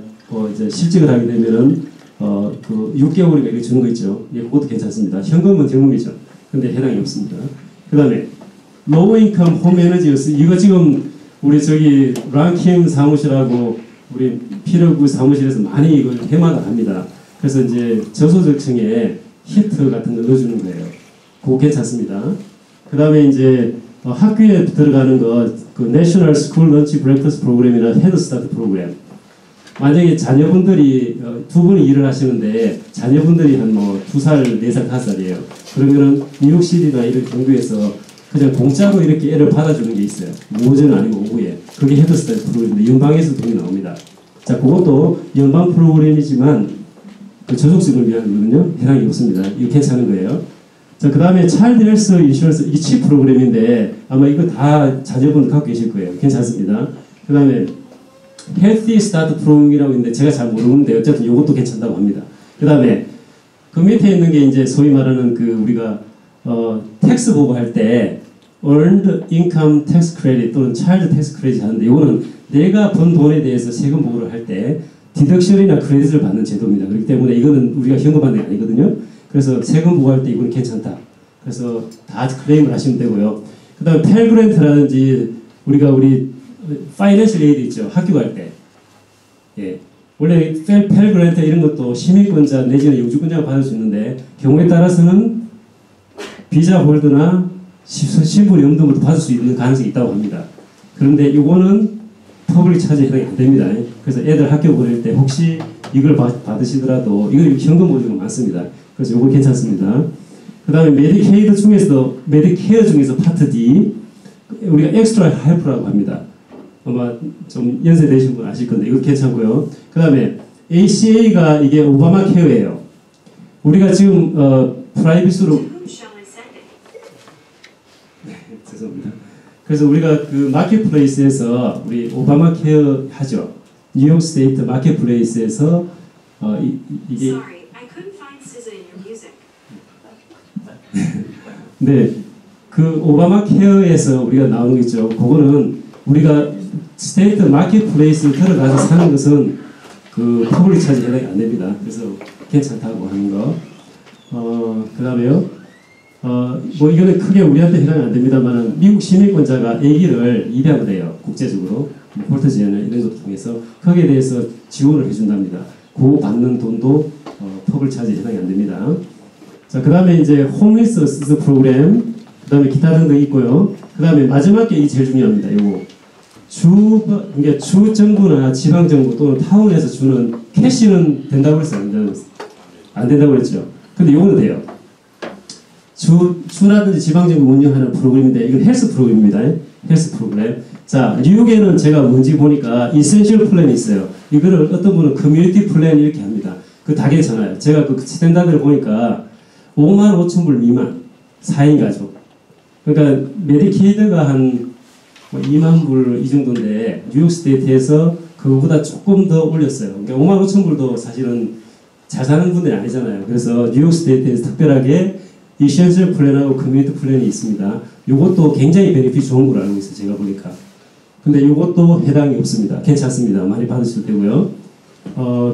Speaker 1: 이제 실직을 하게 되면은 그 6개월이가 이렇게 주는 거 있죠. 예, 그것도 괜찮습니다. 현금은 제공이죠. 근데 해당이 없습니다. 그 다음에 로우 인컴 홈 에너지스 이거 지금 우리 저기 랑킴 사무실하고 우리 피러구 사무실에서 많이 이걸 해마다 합니다. 그래서 이제 저소득층에 히트 같은 거 넣어주는 거예요. 그거 괜찮습니다. 그 다음에 이제 학교에 들어가는 그 내셔널 스쿨 런치 브렉퍼스트 프로그램이나 헤드 스타트 프로그램. 만약에 자녀분들이 두 분이 일을 하시는데 자녀분들이 한 뭐 2살, 4살, 5살이에요. 그러면은 뉴욕시티나 이런 경주에서 그냥 공짜로 이렇게 애를 받아주는 게 있어요. 오전은 아니고 오후에. 그게 헤드 스타트 프로그램인데 연방에서 돈이 나옵니다. 자, 그것도 연방 프로그램이지만 그 저속층을 위한 거거든요. 해당이 없습니다. 이거 괜찮은 거예요. 자, 그 다음에 차일드 헬스 인슈런스 이게 칩 프로그램인데 아마 이거 다 자녀분 갖고 계실 거예요. 괜찮습니다. 그 다음에 헬티 스타트 프로그램이라고 있는데 제가 잘 모르는데 어쨌든 이것도 괜찮다고 합니다. 그 다음에 그 밑에 있는 게 이제 소위 말하는 그 우리가 텍스 보고할 때 earned income tax credit 또는 child tax credit 하는데 이거는 내가 번 돈에 대해서 세금 보고를 할 때 디덕션이나 크레딧을 받는 제도입니다. 그렇기 때문에 이거는 우리가 현금 받는 게 아니거든요. 그래서 세금 보고할 때 이거는 괜찮다. 그래서 다 클레임을 하시면 되고요. 그 다음에 펠 그랜트라든지 우리 파이낸셜 에이드 있죠. 학교 갈 때. 예. 원래 펠 그랜트 이런 것도 시민권자 내지는 영주권자가 받을 수 있는데 경우에 따라서는 비자 홀더나 신분 연금을 받을 수 있는 가능성이 있다고 합니다. 그런데 이거는 퍼블릭 차지 해당이 안 됩니다. 그래서 애들 학교 보낼 때 혹시 이걸 받으시더라도 이거 현금 보증은 많습니다. 그래서 이거 괜찮습니다. 그 다음에 메디케어 중에서 파트 D 우리가 엑스트라 헬프라고 합니다. 아마 좀 연세 되신 분 아실 건데 이거 괜찮고요. 그 다음에 ACA가 이게 오바마 케어예요. 우리가 지금 프라이빗으로 네, 죄송합니다. 그래서 우리가 그 마켓플레이스에서 우리 오바마 케어 하죠. 뉴욕 스테이트 마켓플레이스에서 이게 네, 그 오바마 케어에서 우리가 나오는 게 있죠. 그거는 우리가 스테이트 마켓플레이스에 들어가서 사는 것은 그 퍼블릭 차지 해당이 안 됩니다. 그래서 괜찮다고 하는 거. 그 다음에요. 뭐 이거는 크게 우리한테 해당이 안 됩니다만 미국 시민권자가 아기를 입양을 해요. 국제적으로. 폴터지나 이런 것을 통해서 거기에 대해서 지원을 해준답니다. 그 받는 돈도 퍼블릭 차지 해당이 안 됩니다. 자, 그 다음에 이제 홈리스 어시스트 프로그램, 그 다음에 기타 등등 있고요. 그 다음에 마지막 게 이 제일 중요합니다. 요거. 그러니까 주 정부나 지방 정부 또는 타운에서 주는 캐시는 된다고 그랬어요? 안 된다고 그랬죠? 근데 요거는 돼요. 주라든지 지방 정부 운영하는 프로그램인데 이건 헬스 프로그램입니다. 헬스 프로그램. 자, 뉴욕에는 제가 뭔지 보니까 이센셜 플랜이 있어요. 이거를 어떤 분은 커뮤니티 플랜 이렇게 합니다. 그 다 괜찮아요. 제가 그 스탠다드를 보니까 55,000불 미만 4인 가족. 그러니까 메디케이드가 한 20,000불 이 정도인데 뉴욕 스테이트에서 그거보다 조금 더 올렸어요. 그러니까 55,000불도 사실은 잘 사는 분들이 아니잖아요. 그래서 뉴욕 스테이트에서 특별하게 이센셜 플랜하고 커뮤니티 플랜이 있습니다. 이것도 굉장히 베네핏 좋은 걸 알고 있어요. 제가 보니까. 근데 이것도 해당이 없습니다. 괜찮습니다. 많이 받으실 때고요.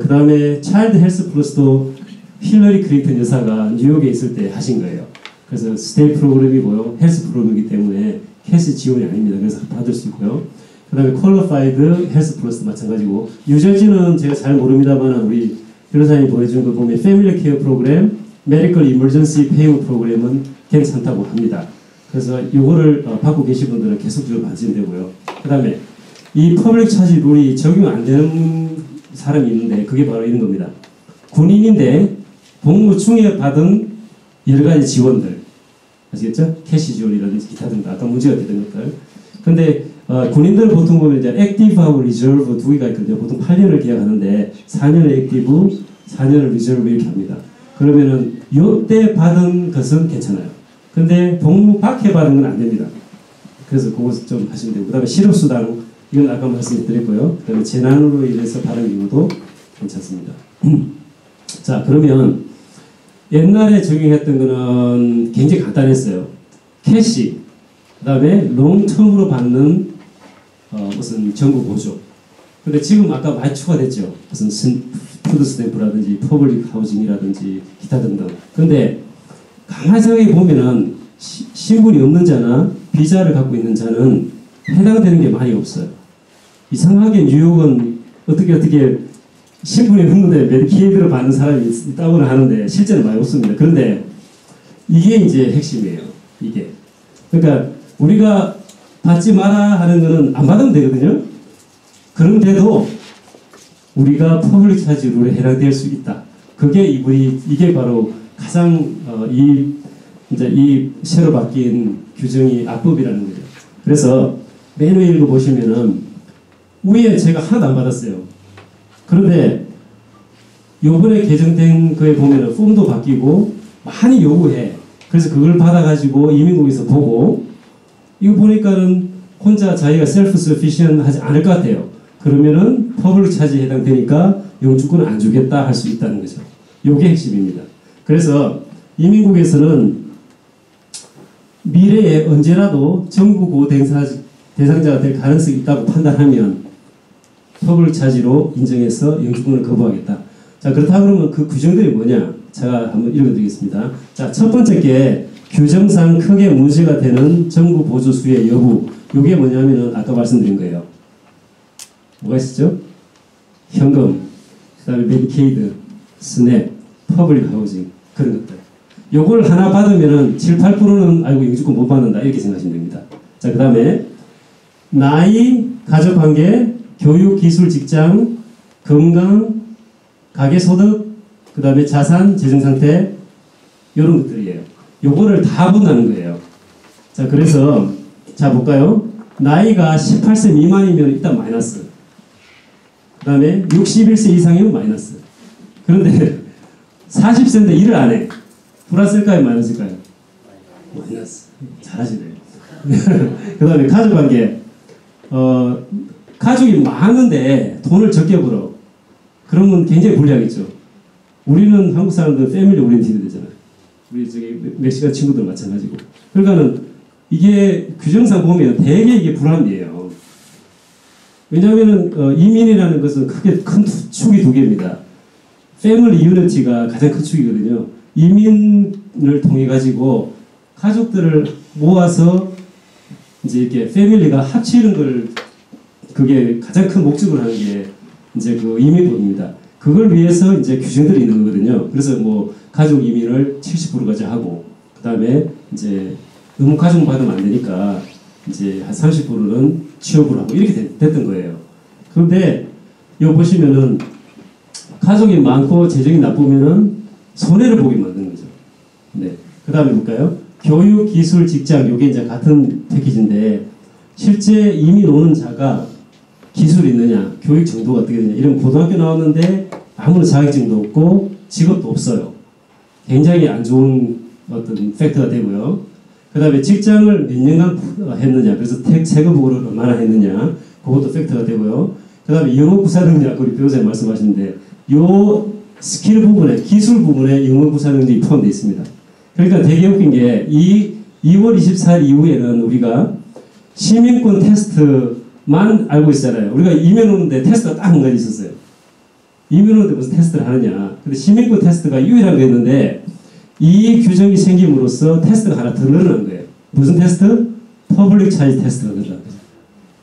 Speaker 1: 그 다음에 차일드 헬스 플러스도 힐러리 클린턴 여사가 뉴욕에 있을 때 하신 거예요. 그래서 스테이 프로그램이고요. 헬스 프로그램이기 때문에 캐시 지원이 아닙니다. 그래서 받을 수 있고요. 그 다음에 퀄리파이드 헬스 플러스도 마찬가지고 유저지는 제가 잘 모릅니다만 우리 변호사님이 보여준 거 보면 패밀리 케어 프로그램, 메디컬 이머전시 페이먼트 프로그램은 괜찮다고 합니다. 그래서 이거를 받고 계신 분들은 계속적으로 받으시면 되고요. 그 다음에 이 퍼블릭 차지 룰이 적용 안 되는 사람이 있는데 그게 바로 이런 겁니다. 군인인데 복무 중에 받은 여러 가지 지원들 아시겠죠? 캐시 지원이라든지 기타 등등 아까 문제가 되던 것들. 근데 군인들 보통 보면 이제 액티브하고 리저브 두 개가 있거든요. 보통 8년을 계약하는데 4년을 액티브, 4년을 리저브 이렇게 합니다. 그러면은 요때 받은 것은 괜찮아요. 근데 복무 밖에 받은 건 안 됩니다. 그래서 그것을 좀 하시면 되고 그 다음에 실업수당 이건 아까 말씀드렸고요. 그 다음에 재난으로 인해서 받은 경우도 괜찮습니다. 자, 그러면 옛날에 적용했던 거는 굉장히 간단했어요. 캐시, 그 다음에 롱텀으로 받는 무슨 정부 보조. 근데 지금 아까 많이 추가됐죠. 무슨 푸드 스탬프라든지 퍼블릭 하우징이라든지 기타 등등. 근데 가만히 생각해 보면은 신분이 없는 자나 비자를 갖고 있는 자는 해당되는 게 많이 없어요. 이상하게 뉴욕은 어떻게 신분이 없는데 메디케이드를 받는 사람이 있다고는 하는데 실제는 많이 없습니다. 그런데 이게 이제 핵심이에요. 이게. 그러니까 우리가 받지 마라 하는 거는 안 받으면 되거든요. 그런데도 우리가 퍼블릭 차지 룰에 해당될 수 있다. 그게 이게 바로 가장 이 새로 바뀐 규정이 악법이라는 거죠. 그래서 맨 위에 읽어보시면은 위에 제가 하나도 안 받았어요. 그런데 요번에 개정된 거에 보면은 폼도 바뀌고 많이 요구해. 그래서 그걸 받아가지고 이민국에서 보고 이거 보니까는 혼자 자기가 셀프 서피시언 하지 않을 것 같아요. 그러면은 퍼블릭 차지에 해당되니까 영주권을 안 주겠다 할 수 있다는 거죠. 요게 핵심입니다. 그래서 이민국에서는 미래에 언제라도 정부 대상자가 될 가능성이 있다고 판단하면 퍼블릭 차지로 인정해서 영주권을 거부하겠다. 자, 그렇다 그러면 그 규정들이 뭐냐? 제가 한번 읽어드리겠습니다. 자, 첫 번째 게 규정상 크게 문제가 되는 정부 보조 수의 여부. 이게 뭐냐면은 아까 말씀드린 거예요. 뭐가 있었죠? 현금, 그 다음에 메디케이드, 스냅, 퍼블릭 하우징 그런 것들. 요걸 하나 받으면은 7, 8%는 아이고 영주권 못 받는다 이렇게 생각하시면 됩니다. 자, 그 다음에 나이, 가족관계, 교육, 기술, 직장, 건강, 가계소득, 그 다음에 자산, 재정상태 이런 것들이에요. 요거를 다 본다는 거예요. 자, 그래서 자 볼까요? 나이가 18세 미만이면 일단 마이너스. 그 다음에 61세 이상이면 마이너스. 그런데 40세인데 일을 안 해. 플러스일까요? 마이너스일까요? 마이너스. 잘하시네요. 그 다음에 가족관계. 가족이 많은데 돈을 적게 벌어. 그러면 굉장히 불리하겠죠. 우리는 한국 사람들은 패밀리 오리엔티드 되잖아요. 우리 저기 멕시칸 친구들 마찬가지고. 그러니까는 이게 규정상 보면 되게 이게 불합리해요. 왜냐하면은 이민이라는 것은 크게 큰 축이 두 개입니다. 패밀리 유니티가 가장 큰 축이거든요. 이민을 통해 가지고 가족들을 모아서 이제 이렇게 패밀리가 합치는 걸 그게 가장 큰 목적으로 하는 게 이제 그 이민법입니다. 그걸 위해서 이제 규정들이 있는 거거든요. 그래서 뭐 가족 이민을 70%까지 하고 그 다음에 이제 너무 가족 받으면 안 되니까 이제 한 30%는 취업을 하고 이렇게 됐던 거예요. 그런데 여기 보시면은 가족이 많고 재정이 나쁘면은 손해를 보게 만드는 거죠. 네. 그 다음에 볼까요? 교육, 기술, 직장 요게 이제 같은 패키지인데 실제 이민 오는 자가 기술이 있느냐, 교육 정도가 어떻게 되냐 이런 고등학교 나왔는데 아무런 자격증도 없고 직업도 없어요. 굉장히 안 좋은 어떤 팩터가 되고요. 그 다음에 직장을 몇 년간 했느냐, 그래서 세금을 얼마나 했느냐, 그것도 팩터가 되고요. 그 다음에 영어 구사 능력, 우리 변호사님 말씀하시는데, 요 스킬 부분에, 기술 부분에 영어 구사 능력이 포함되어 있습니다. 그러니까 되게 웃긴 게, 2월 24일 이후에는 우리가 시민권 테스트만 알고 있잖아요. 우리가 이민 오는데 테스트가 딱 한 가지 있었어요. 이민 오는데 무슨 테스트를 하느냐. 근데 시민권 테스트가 유일한 거였는데, 이 규정이 생김으로써 테스트가 하나 더 늘어난 거예요. 무슨 테스트? 퍼블릭 차이즈 테스트가 늘어난 거죠.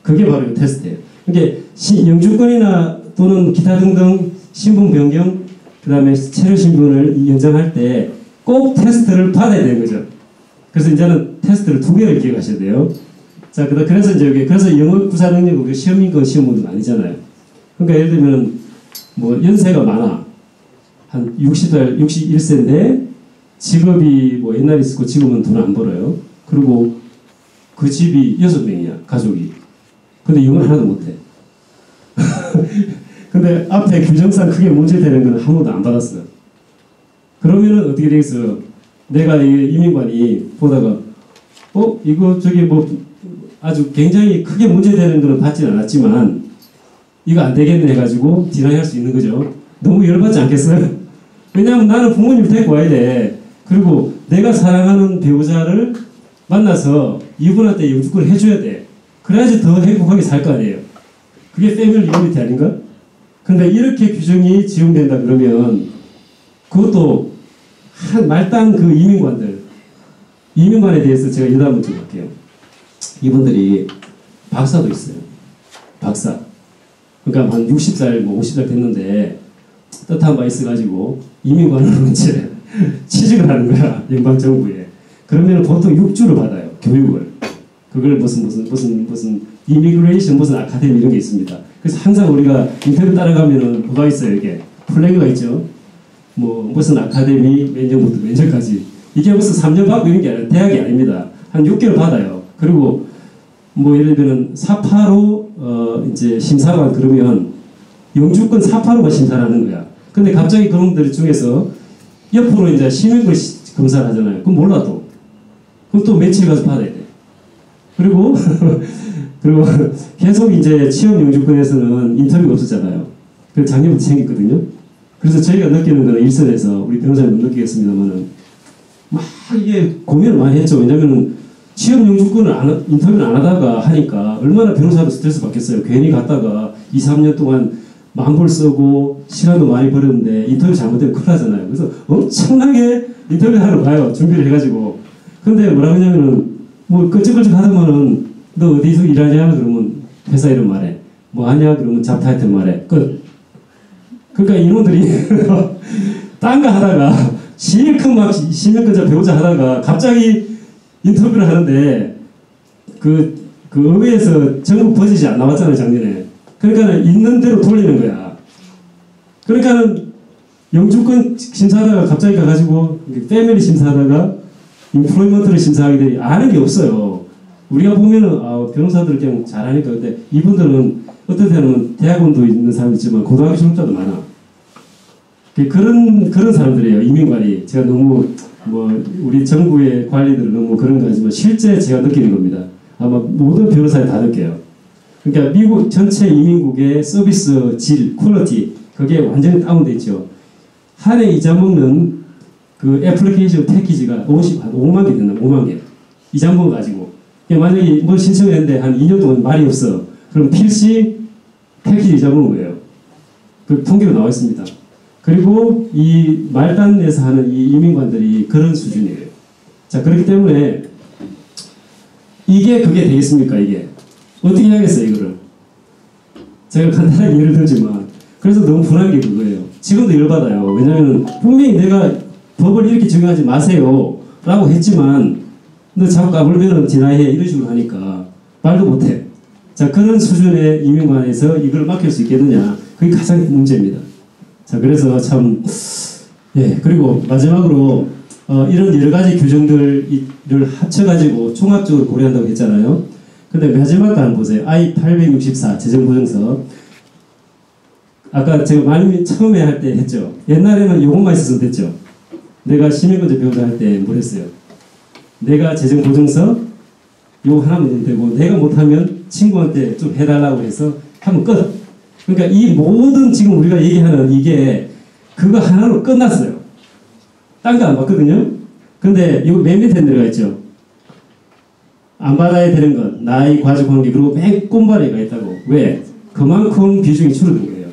Speaker 1: 그게 바로 이 테스트예요. 그러니까 영주권이나 또는 기타 등등 신분 변경, 그 다음에 체류 신분을 연장할 때 꼭 테스트를 받아야 되는 거죠. 그래서 이제는 테스트를 2개를 기억하셔야 돼요. 자, 그래서 이제 여기, 그래서 영어 구사 능력, 시험인권 시험문은 아니잖아요. 그러니까 예를 들면, 뭐, 연세가 많아. 한 61세인데, 직업이 뭐 옛날에 있었고 지금은 돈 안 벌어요. 그리고 그 집이 6명이야, 가족이. 근데 영어를 하나도 못해. 근데 앞에 규정상 크게 문제되는 건 한 번도 안 받았어요. 그러면은 어떻게 되겠어요? 내가 이민관이 보다가 이거 저기 뭐 아주 굉장히 크게 문제되는 거는 받지는 않았지만 이거 안 되겠네 해가지고 디나이할 수 있는 거죠. 너무 열받지 않겠어요? 왜냐하면 나는 부모님을 데리고 와야 돼. 그리고 내가 사랑하는 배우자를 만나서 이분한테 영주권을 해줘야 돼. 그래야지 더 행복하게 살 거 아니에요. 그게 패밀리 유니티 아닌가? 근데 이렇게 규정이 지용된다 그러면 그것도 말단 그 이민관에 대해서 제가 여담 한번 드릴게요. 이분들이 박사도 있어요. 박사. 그러니까 한 60살, 뭐 50살 됐는데 뜻한 바 있어가지고 이민관으로 이제 취직을 하는 거야. 연방정부에. 그러면 보통 6주를 받아요. 교육을. 그걸 무슨 이미그레이션 무슨 아카데미 이런 게 있습니다. 그래서 항상 우리가 인터뷰 따라가면은 뭐가 있어요. 이게 플래그가 있죠. 뭐 무슨 아카데미 몇 년부터 몇 년까지. 이게 무슨 3년 받고 이런 게 아니라 대학이 아닙니다. 한 6개월 받아요. 그리고 뭐 예를 들면 사파로 이제 심사관 그러면 영주권 사파로가 심사를 하는 거야. 근데 갑자기 그놈들 중에서 옆으로 이제 시민권 검사를 하잖아요. 그럼 몰라도. 그럼 또 며칠 가서 받아야 돼. 그리고 계속 이제 취업 영주권에서는 인터뷰가 없었잖아요. 그 작년부터 생겼거든요. 그래서 저희가 느끼는 거는 일선에서 우리 변호사님도 느끼겠습니다만은 막 이게 고민을 많이 했죠. 왜냐면은 취업 영주권을 인터뷰를 안 하다가 하니까 얼마나 변호사도 스트레스 받겠어요. 괜히 갔다가 2, 3년 동안 만불 쓰고 시간도 많이 버렸는데 인터뷰 잘못되면 큰일 나잖아요. 그래서 엄청나게 인터뷰 하러 가요. 준비를 해가지고. 근데 뭐라 그러냐면은 뭐 끄적끄적 하다가는 너 어디서 일하냐 그러면 회사 이름 말해. 뭐 하냐 그러면 잡 타이틀 말해. 끝. 그러니까 이놈들이 딴 거 하다가 실컷 막 시민권자 배우자 하다가 갑자기 인터뷰를 하는데 그 의회에서 전국 버짓이 안 나왔잖아요 작년에. 그러니까 있는 대로 돌리는 거야. 그러니까는 영주권 심사하다가 갑자기 가가지고 패밀리 심사하다가 인플로이먼트를 심사하게 되니 아는 게 없어요. 우리가 보면은 변호사들 그냥 잘하니까. 근데 이분들은 어떤 때는 대학원도 있는 사람도 있지만 고등학교 졸업자도 많아. 그런 사람들이에요. 이민관이. 제가 너무 뭐 우리 정부의 관리들은 너무 그런 거 하지만 실제 제가 느끼는 겁니다. 아마 모든 변호사에 다 느껴요. 그러니까 미국 전체 이민국의 서비스 질, 퀄리티 그게 완전히 다운돼 있죠. 한 해 이자 먹는 그 애플리케이션 패키지가 5만 개 된다. 5만 개. 이자 먹어가지고. 만약에 뭐 신청을 했는데 한 2년 동안 말이 없어. 그럼 필시 패키지 이자 먹은 거예요. 그 통계로 나와 있습니다. 그리고 이 말단에서 하는 이 이민관들이 그런 수준이에요. 자, 그렇기 때문에 이게 그게 되겠습니까, 이게? 어떻게 해야겠어요, 이거를? 제가 간단하게 예를 들지만, 그래서 너무 분한 게 그거예요. 지금도 열받아요. 왜냐면 분명히 내가 법을 이렇게 적용하지 마세요 라고 했지만, 너 자꾸 까불면 디나이해 이런 식으로 하니까 말도 못해. 자, 그런 수준의 이민관에서 이걸 맡길 수 있겠느냐. 그게 가장 문제입니다. 자, 그래서 참, 예, 그리고 마지막으로, 이런 여러 가지 규정들을 합쳐가지고 종합적으로 고려한다고 했잖아요. 근데 마지막 거 한번 보세요. I-864 재정보증서. 아까 제가 처음에 할 때 했죠. 옛날에는 요것만 있었으면 됐죠. 내가 시민권자 배우자 할 때 뭘 했어요? 내가 재정보증서 요거 하나만 되고, 내가 못하면 친구한테 좀 해달라고 해서 하면 끝. 그러니까 이 모든 지금 우리가 얘기하는 이게 그거 하나로 끝났어요. 딴 거 안 받거든요. 근데 이거 맨 밑에 들어가 있죠. 안 받아야 되는 것, 나이, 가족관계, 그리고 맨 꼼바리가 있다고. 왜? 그만큼 비중이 줄어든 거예요.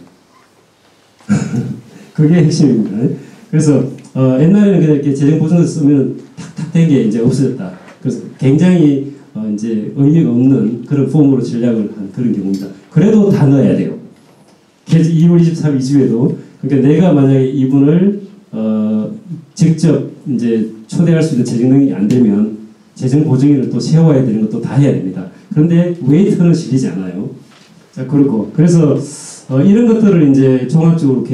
Speaker 1: 그게 핵심입니다. 그래서 옛날에는 그냥 이렇게 재정보증서 쓰면 탁탁 된 게 이제 없어졌다. 그래서 굉장히 이제 의미가 없는 그런 폼으로 전략을 한 그런 경우입니다. 그래도 다 넣어야 돼요. 2월 23일 이주에도. 그러니까 내가 만약에 이분을 직접 이제 초대할 수 있는 재정 능력이 안 되면 재정 보증인을 또 세워야 되는 것도 다 해야 됩니다. 그런데 웨이트는 실리지 않아요. 자, 그렇고 그래서 이런 것들을 이제 종합적으로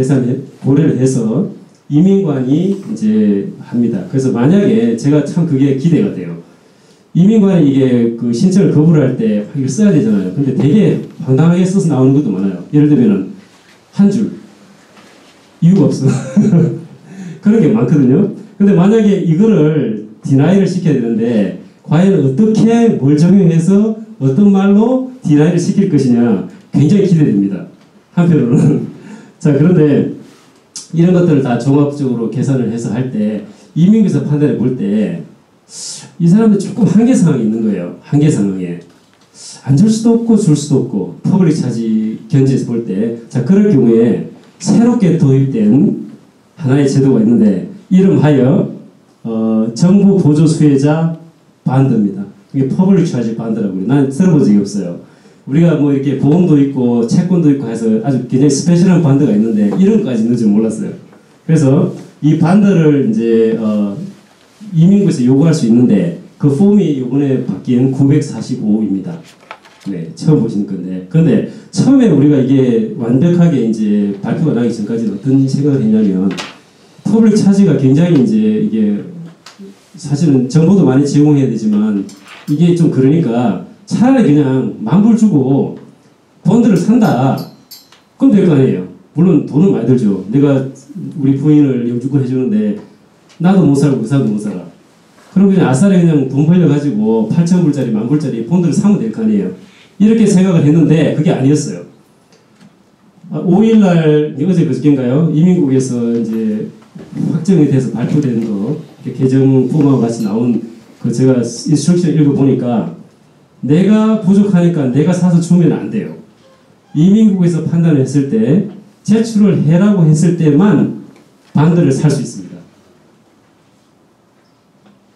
Speaker 1: 고려를 해서 이민관이 이제 합니다. 그래서 만약에 제가 참 그게 기대가 돼요. 이민관이 이게 그 신청을 거부를 할 때 이걸 써야 되잖아요. 근데 되게 황당하게 써서 나오는 것도 많아요. 예를 들면은 한 줄. 이유가 없어. 그런 게 많거든요. 근데 만약에 이거를 디나이를 시켜야 되는데 과연 어떻게 뭘 적용해서 어떤 말로 디나이를 시킬 것이냐 굉장히 기대됩니다. 한편으로는. 자, 그런데 이런 것들을 다 종합적으로 계산을 해서 할 때 이민국에서 판단해 볼 때 이 사람들 조금 한계 상황이 있는 거예요. 한계 상황에. 안 줄 수도 없고 줄 수도 없고 퍼블릭 차지 견지에서 볼 때 자 그럴 경우에 새롭게 도입된 하나의 제도가 있는데 이름하여 정부 보조 수혜자 반드입니다. 이게 퍼블릭 차지 반드라고 해요. 난 들어본 적이 없어요. 우리가 뭐 이렇게 보험도 있고 채권도 있고 해서 아주 굉장히 스페셜한 반드가 있는데 이름까지 있는 줄 몰랐어요. 그래서 이 반드를 이제 이민국에서 요구할 수 있는데 그 폼이 이번에 바뀐 945입니다. 네, 처음 보시는 건데. 근데 처음에 우리가 이게 완벽하게 이제 발표가 나기 전까지는 어떤 생각을 했냐면 퍼블릭 차지가 굉장히 이제 이게 사실은 정보도 많이 제공해야 되지만 이게 좀 그러니까 차라리 그냥 만불 주고 본드를 산다. 그럼 될 거 아니에요. 물론 돈은 많이 들죠. 내가 우리 부인을 영주권 해주는데 나도 못 살고 그 사람도 못 살아. 그럼 그냥 아싸리 그냥 돈 벌려가지고 8,000불짜리, 10,000불짜리 본드를 사면 될 거 아니에요. 이렇게 생각을 했는데 그게 아니었어요. 5일날 어제 그저께인가요? 이민국에서 이제 확정이 돼서 발표된 거 개정 포함과 같이 나온 그 제가 인스트럭션 읽어보니까 내가 부족하니까 내가 사서 주면 안 돼요. 이민국에서 판단을 했을 때 제출을 해라고 했을 때만 반드를 살 수 있습니다.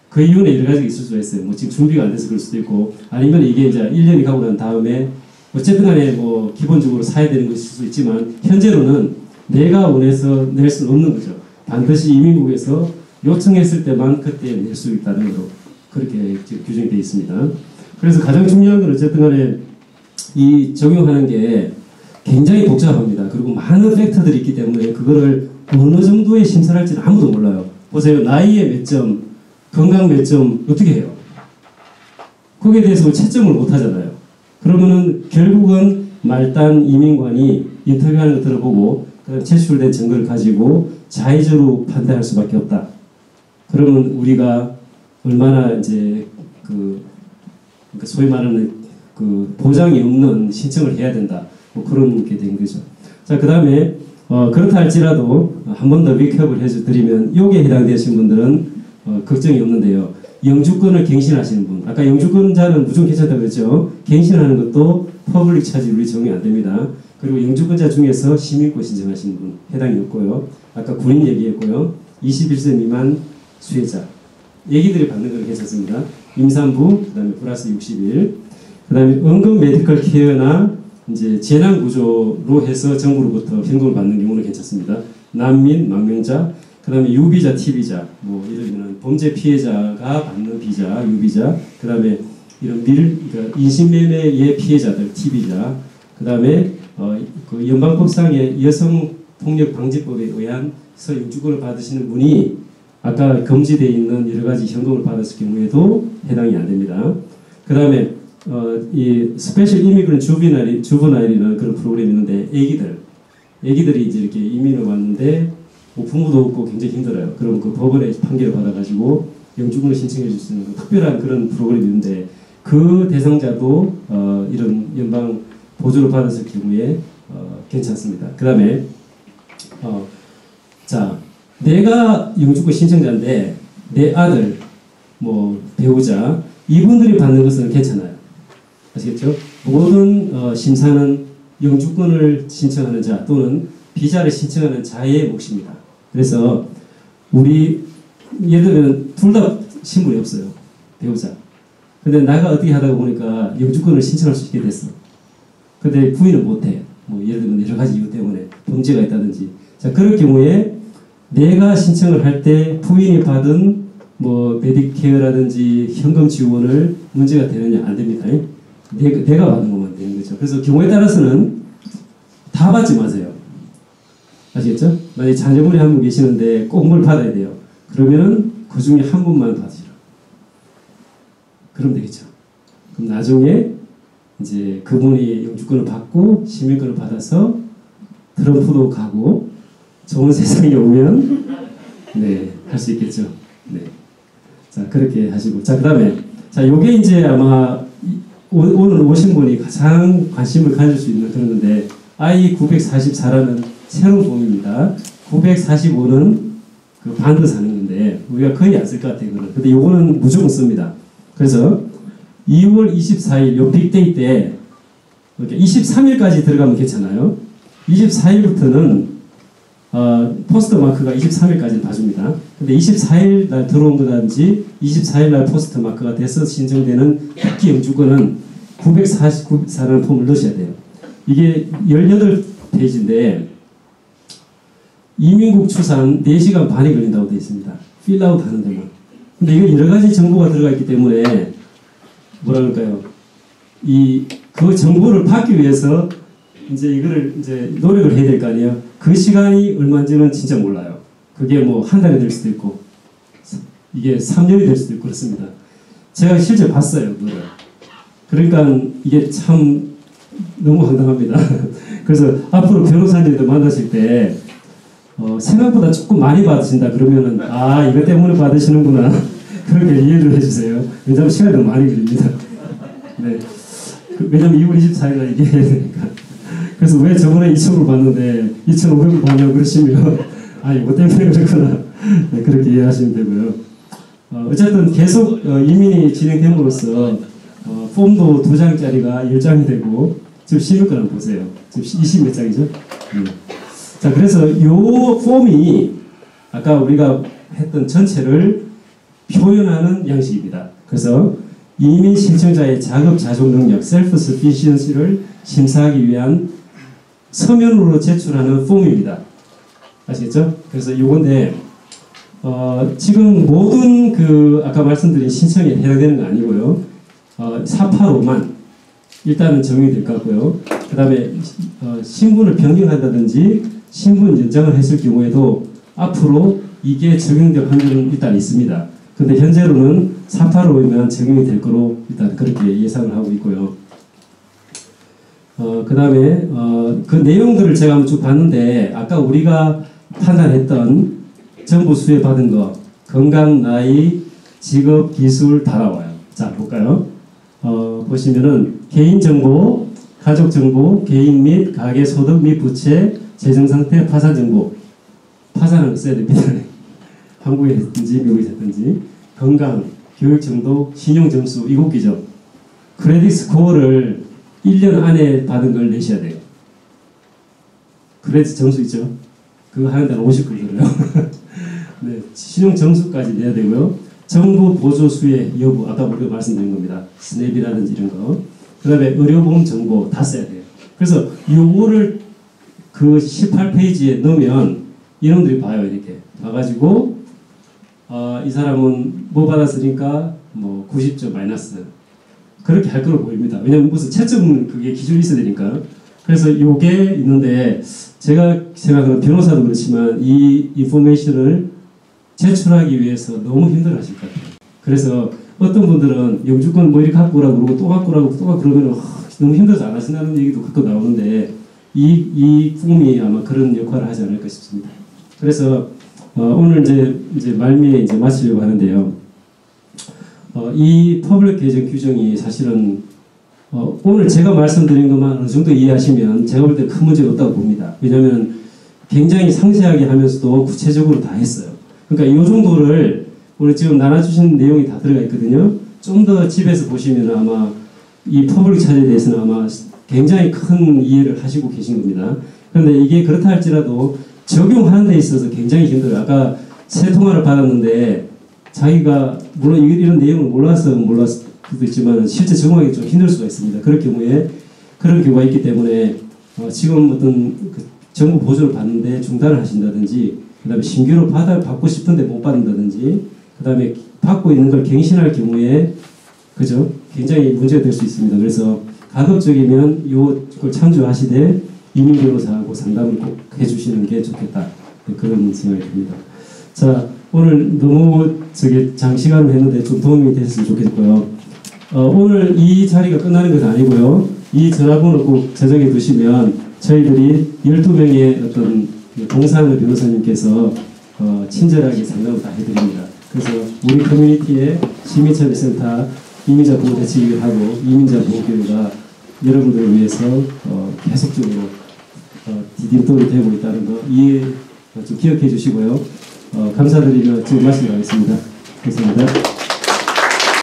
Speaker 1: 그 이유는 여러 가지가 있을 수가 있어요. 뭐 지금 준비가 안 돼서 그럴 수도 있고 아니면 이게 이제 1년이 가고 난 다음에 어쨌든 간에 뭐 기본적으로 사야 되는 것일 수도 있지만 현재로는 내가 원해서 낼 수는 없는 거죠. 반드시 이민국에서 요청했을 때만 그때 낼 수 있다는 걸로 그렇게 규정이 되어 있습니다. 그래서 가장 중요한 건 어쨌든 간에 이 적용하는 게 굉장히 복잡합니다. 그리고 많은 팩터들이 있기 때문에 그거를 어느 정도의 심사를 할지는 아무도 몰라요. 보세요. 나이에 몇 점, 건강 몇 점 어떻게 해요? 거기에 대해서 채점을 못 하잖아요. 그러면은 결국은 말단 이민관이 인터뷰하는 거 들어보고 제출된 증거를 가지고 자의적으로 판단할 수밖에 없다. 그러면 우리가 얼마나 이제 소위 말하는 그 보장이 없는 신청을 해야 된다. 뭐 그런 게 된 거죠. 자, 그 다음에 그렇다 할지라도 한 번 더 리캡을 해드리면 여기에 해당되신 분들은 걱정이 없는데요. 영주권을 갱신하시는 분, 아까 영주권자는 무조건 괜찮다고 했죠. 갱신하는 것도 퍼블릭 차지 룰이 적용이 안 됩니다. 그리고 영주권자 중에서 시민권 신청하시는 분 해당이 없고요. 아까 군인 얘기했고요. 21세 미만 수혜자, 애기들이 받는 건 괜찮습니다. 임산부, 그 다음에 플러스 60일, 그 다음에 응급 메디컬 케어나 이제 재난 구조로 해서 정부로부터 현금을 받는 경우는 괜찮습니다. 난민, 망명자, 그 다음에 유비자, T비자, 뭐 예를 들면 범죄 피해자가 받는 비자, 유비자, 그 다음에 이런 그러니까 인신매매의 피해자들, T비자, 그 다음에 그 연방법상의 여성폭력방지법에 의한 영주권을 받으시는 분이 아까 금지되어 있는 여러 가지 현금을 받았을 경우에도 해당이 안 됩니다. 그 다음에 이 스페셜 이미그런트 주브나일이라는 그런 프로그램이 있는데 애기들이 이제 이렇게 이민을 왔는데 뭐 부모도 없고 굉장히 힘들어요. 그럼 그 법원의 판결을 받아가지고 영주권을 신청해 줄 수 있는 특별한 그런 프로그램이 있는데 그 대상자도 이런 연방 보조를 받았을 경우에 괜찮습니다. 그 다음에 자, 내가 영주권 신청자인데 내 아들, 뭐 배우자 이분들이 받는 것은 괜찮아요. 아시겠죠? 모든 심사는 영주권을 신청하는 자 또는 비자를 신청하는 자의 몫입니다. 그래서 우리 예를 들면 둘 다 신분이 없어요. 배우자. 근데 나가 어떻게 하다가 보니까 영주권을 신청할 수 있게 됐어. 근데 부인은 못해. 뭐 예를 들면 여러 가지 이유 때문에 범죄가 있다든지. 자, 그럴 경우에 내가 신청을 할 때 부인이 받은 뭐 메디케어라든지 현금 지원을 문제가 되느냐 안 됩니다. 내가 받는 것만 되는 거죠. 그래서 경우에 따라서는 다 받지 마세요. 아시겠죠? 만약에 자녀분이 한 분 계시는데 꼭 뭘 받아야 돼요. 그러면은 그 중에 한 분만 받으시라. 그럼 되겠죠. 그럼 나중에 이제 그분이 영주권을 받고 시민권을 받아서 트럼프도 가고 좋은 세상이 오면 네, 할 수 있겠죠. 네. 자, 그렇게 하시고. 자, 그 다음에 자, 요게 이제 아마 오늘 오신 분이 가장 관심을 가질 수 있는 그런 건데 I-944라는 새로운 폼입니다. 945는 그 반드 사는 건데 우리가 거의 안 쓸 것 같아요. 근데 요거는 무조건 씁니다. 그래서 2월 24일 요 빅데이 때 이렇게 23일까지 들어가면 괜찮아요. 24일부터는 포스트 마크가 23일까지 봐줍니다. 근데 24일 날 들어온 거든지 24일 날 포스트 마크가 돼서 신청되는 특기 영주권은 949라는 폼을 넣으셔야 돼요. 이게 18페이지인데 이민국 추산 4시간 반이 걸린다고 되어 있습니다. 필아웃 하는 데만. 근데 이거 여러 가지 정보가 들어가 있기 때문에 뭐라 그럴까요? 그 정보를 받기 위해서 이제 이거를 이제 노력을 해야 될 거 아니에요? 그 시간이 얼마인지는 진짜 몰라요. 그게 뭐 한 달이 될 수도 있고, 이게 3년이 될 수도 있고 그렇습니다. 제가 실제 봤어요, 그거를. 그러니까 이게 참 너무 황당합니다. 그래서 앞으로 변호사님들 만나실 때, 생각보다 조금 많이 받으신다 그러면은, 이것 때문에 받으시는구나. 그렇게 이해를 해주세요. 왜냐면 시간이 너무 많이 걸립니다. 네. 왜냐면 2월 24일날 이게 해야 되니까. 그래서 왜 저번에 2,000을 받는데 2,500을 받냐고 그러시면 이거 때문에 그렇구나. 네, 그렇게 이해하시면 되고요. 어쨌든 계속 이민이 진행됨으로써 폼도 2장짜리가 10장이 되고 지금 씹을 거는 보세요. 지금 20몇 장이죠? 자, 그래서 이 폼이 아까 우리가 했던 전체를 표현하는 양식입니다. 그래서 이민 신청자의 자급자족 능력, 셀프 서피시언시를 심사하기 위한 서면으로 제출하는 폼입니다. 아시겠죠? 그래서 요건데 지금 모든 아까 말씀드린 신청에 해당되는 거 아니고요. 485만 일단은 적용이 될 것 같고요. 그 다음에 신분을 변경한다든지 신분 연장을 했을 경우에도 앞으로 이게 적용될 확률은 일단 있습니다. 근데 현재로는 485이면 적용이 될 거로 일단 그렇게 예상을 하고 있고요. 그 다음에 그 내용들을 제가 한번 쭉 봤는데 아까 우리가 판단했던 정부 수혜받은 거 건강, 나이, 직업, 기술 다 나와요. 자, 볼까요? 보시면은 개인정보, 가족정보, 개인 및 가계 소득 및 부채, 재정상태, 파산정보. 파산은 거 써야 됩니다. 한국에 했든지 미국에 했든지. 건강, 교육정도, 신용점수 7개죠. 크레딧 스코어를 1년 안에 받은 걸 내셔야 돼요. 크레딧 점수 있죠? 그거 하는 데는 50글 들어요. 네, 신용점수까지 내야 되고요. 정부 보조 수혜 여부, 아까 우리가 말씀드린 겁니다. 스냅이라든지 이런 거. 그 다음에 의료보험 정보 다 써야 돼요. 그래서 요거를 그 18페이지에 넣으면 이놈들이 봐요, 이렇게. 봐가지고, 이 사람은 뭐 받았으니까, 90점 마이너스. 그렇게 할 거로 보입니다. 왜냐면 무슨 채점 그게 기준이 있어야 되니까. 그래서 요게 있는데, 제가 생각하는 변호사도 그렇지만, 이 인포메이션을 제출하기 위해서 너무 힘들어 하실 것 같아요. 그래서 어떤 분들은 영주권 이렇게 갖고 오라고 그러고 또 갖고 오라고 또 갖고 그러면 너무 힘들어서 안 하신다는 얘기도 가끔 나오는데, 이 폼이 아마 그런 역할을 하지 않을까 싶습니다. 그래서 오늘 이제 말미에 이제 마치려고 하는데요. 이 퍼블릭 계정 규정이 사실은 오늘 제가 말씀드린 것만 어느 정도 이해하시면 제가 볼 때 큰 문제가 없다고 봅니다. 왜냐하면 굉장히 상세하게 하면서도 구체적으로 다 했어요. 그러니까 이 정도를 오늘 지금 나눠주신 내용이 다 들어가 있거든요. 좀 더 집에서 보시면 아마 이 퍼블릭 차지에 대해서는 아마 굉장히 큰 이해를 하시고 계신 겁니다. 그런데 이게 그렇다 할지라도 적용하는 데 있어서 굉장히 힘들어요. 아까 세 통화를 받았는데 자기가 물론 이런 내용을 몰랐을 수도 있지만 실제 적용하기 좀 힘들 수가 있습니다. 그럴 경우에 그런 경우가 있기 때문에 지금 어떤 정부 보조를 받는데 중단을 하신다든지 그 다음에 신규로 받고 싶은데 못 받는다든지 그 다음에 받고 있는 걸 갱신할 경우에 그죠? 굉장히 문제가 될 수 있습니다. 그래서 가급적이면 이걸 참조하시되 이민 변호사하고 상담을 꼭 해주시는 게 좋겠다. 그런 생각이 듭니다. 자, 오늘 너무 장시간을 했는데 좀 도움이 됐으면 좋겠고요. 오늘 이 자리가 끝나는 것은 아니고요. 이 전화번호 꼭 저장해 두시면 저희들이 12명의 어떤 동상을 변호사님께서 친절하게 상담을 다 해드립니다. 그래서 우리 커뮤니티의 시민참여센터 이민자 보호 대책위를 하고 이민자 보호교회가 여러분들을 위해서 계속적으로 디딤돌이 되고 있다는 거 이해 좀 기억해 주시고요. 감사드리며 지금 마치도록 하겠습니다. 감사합니다.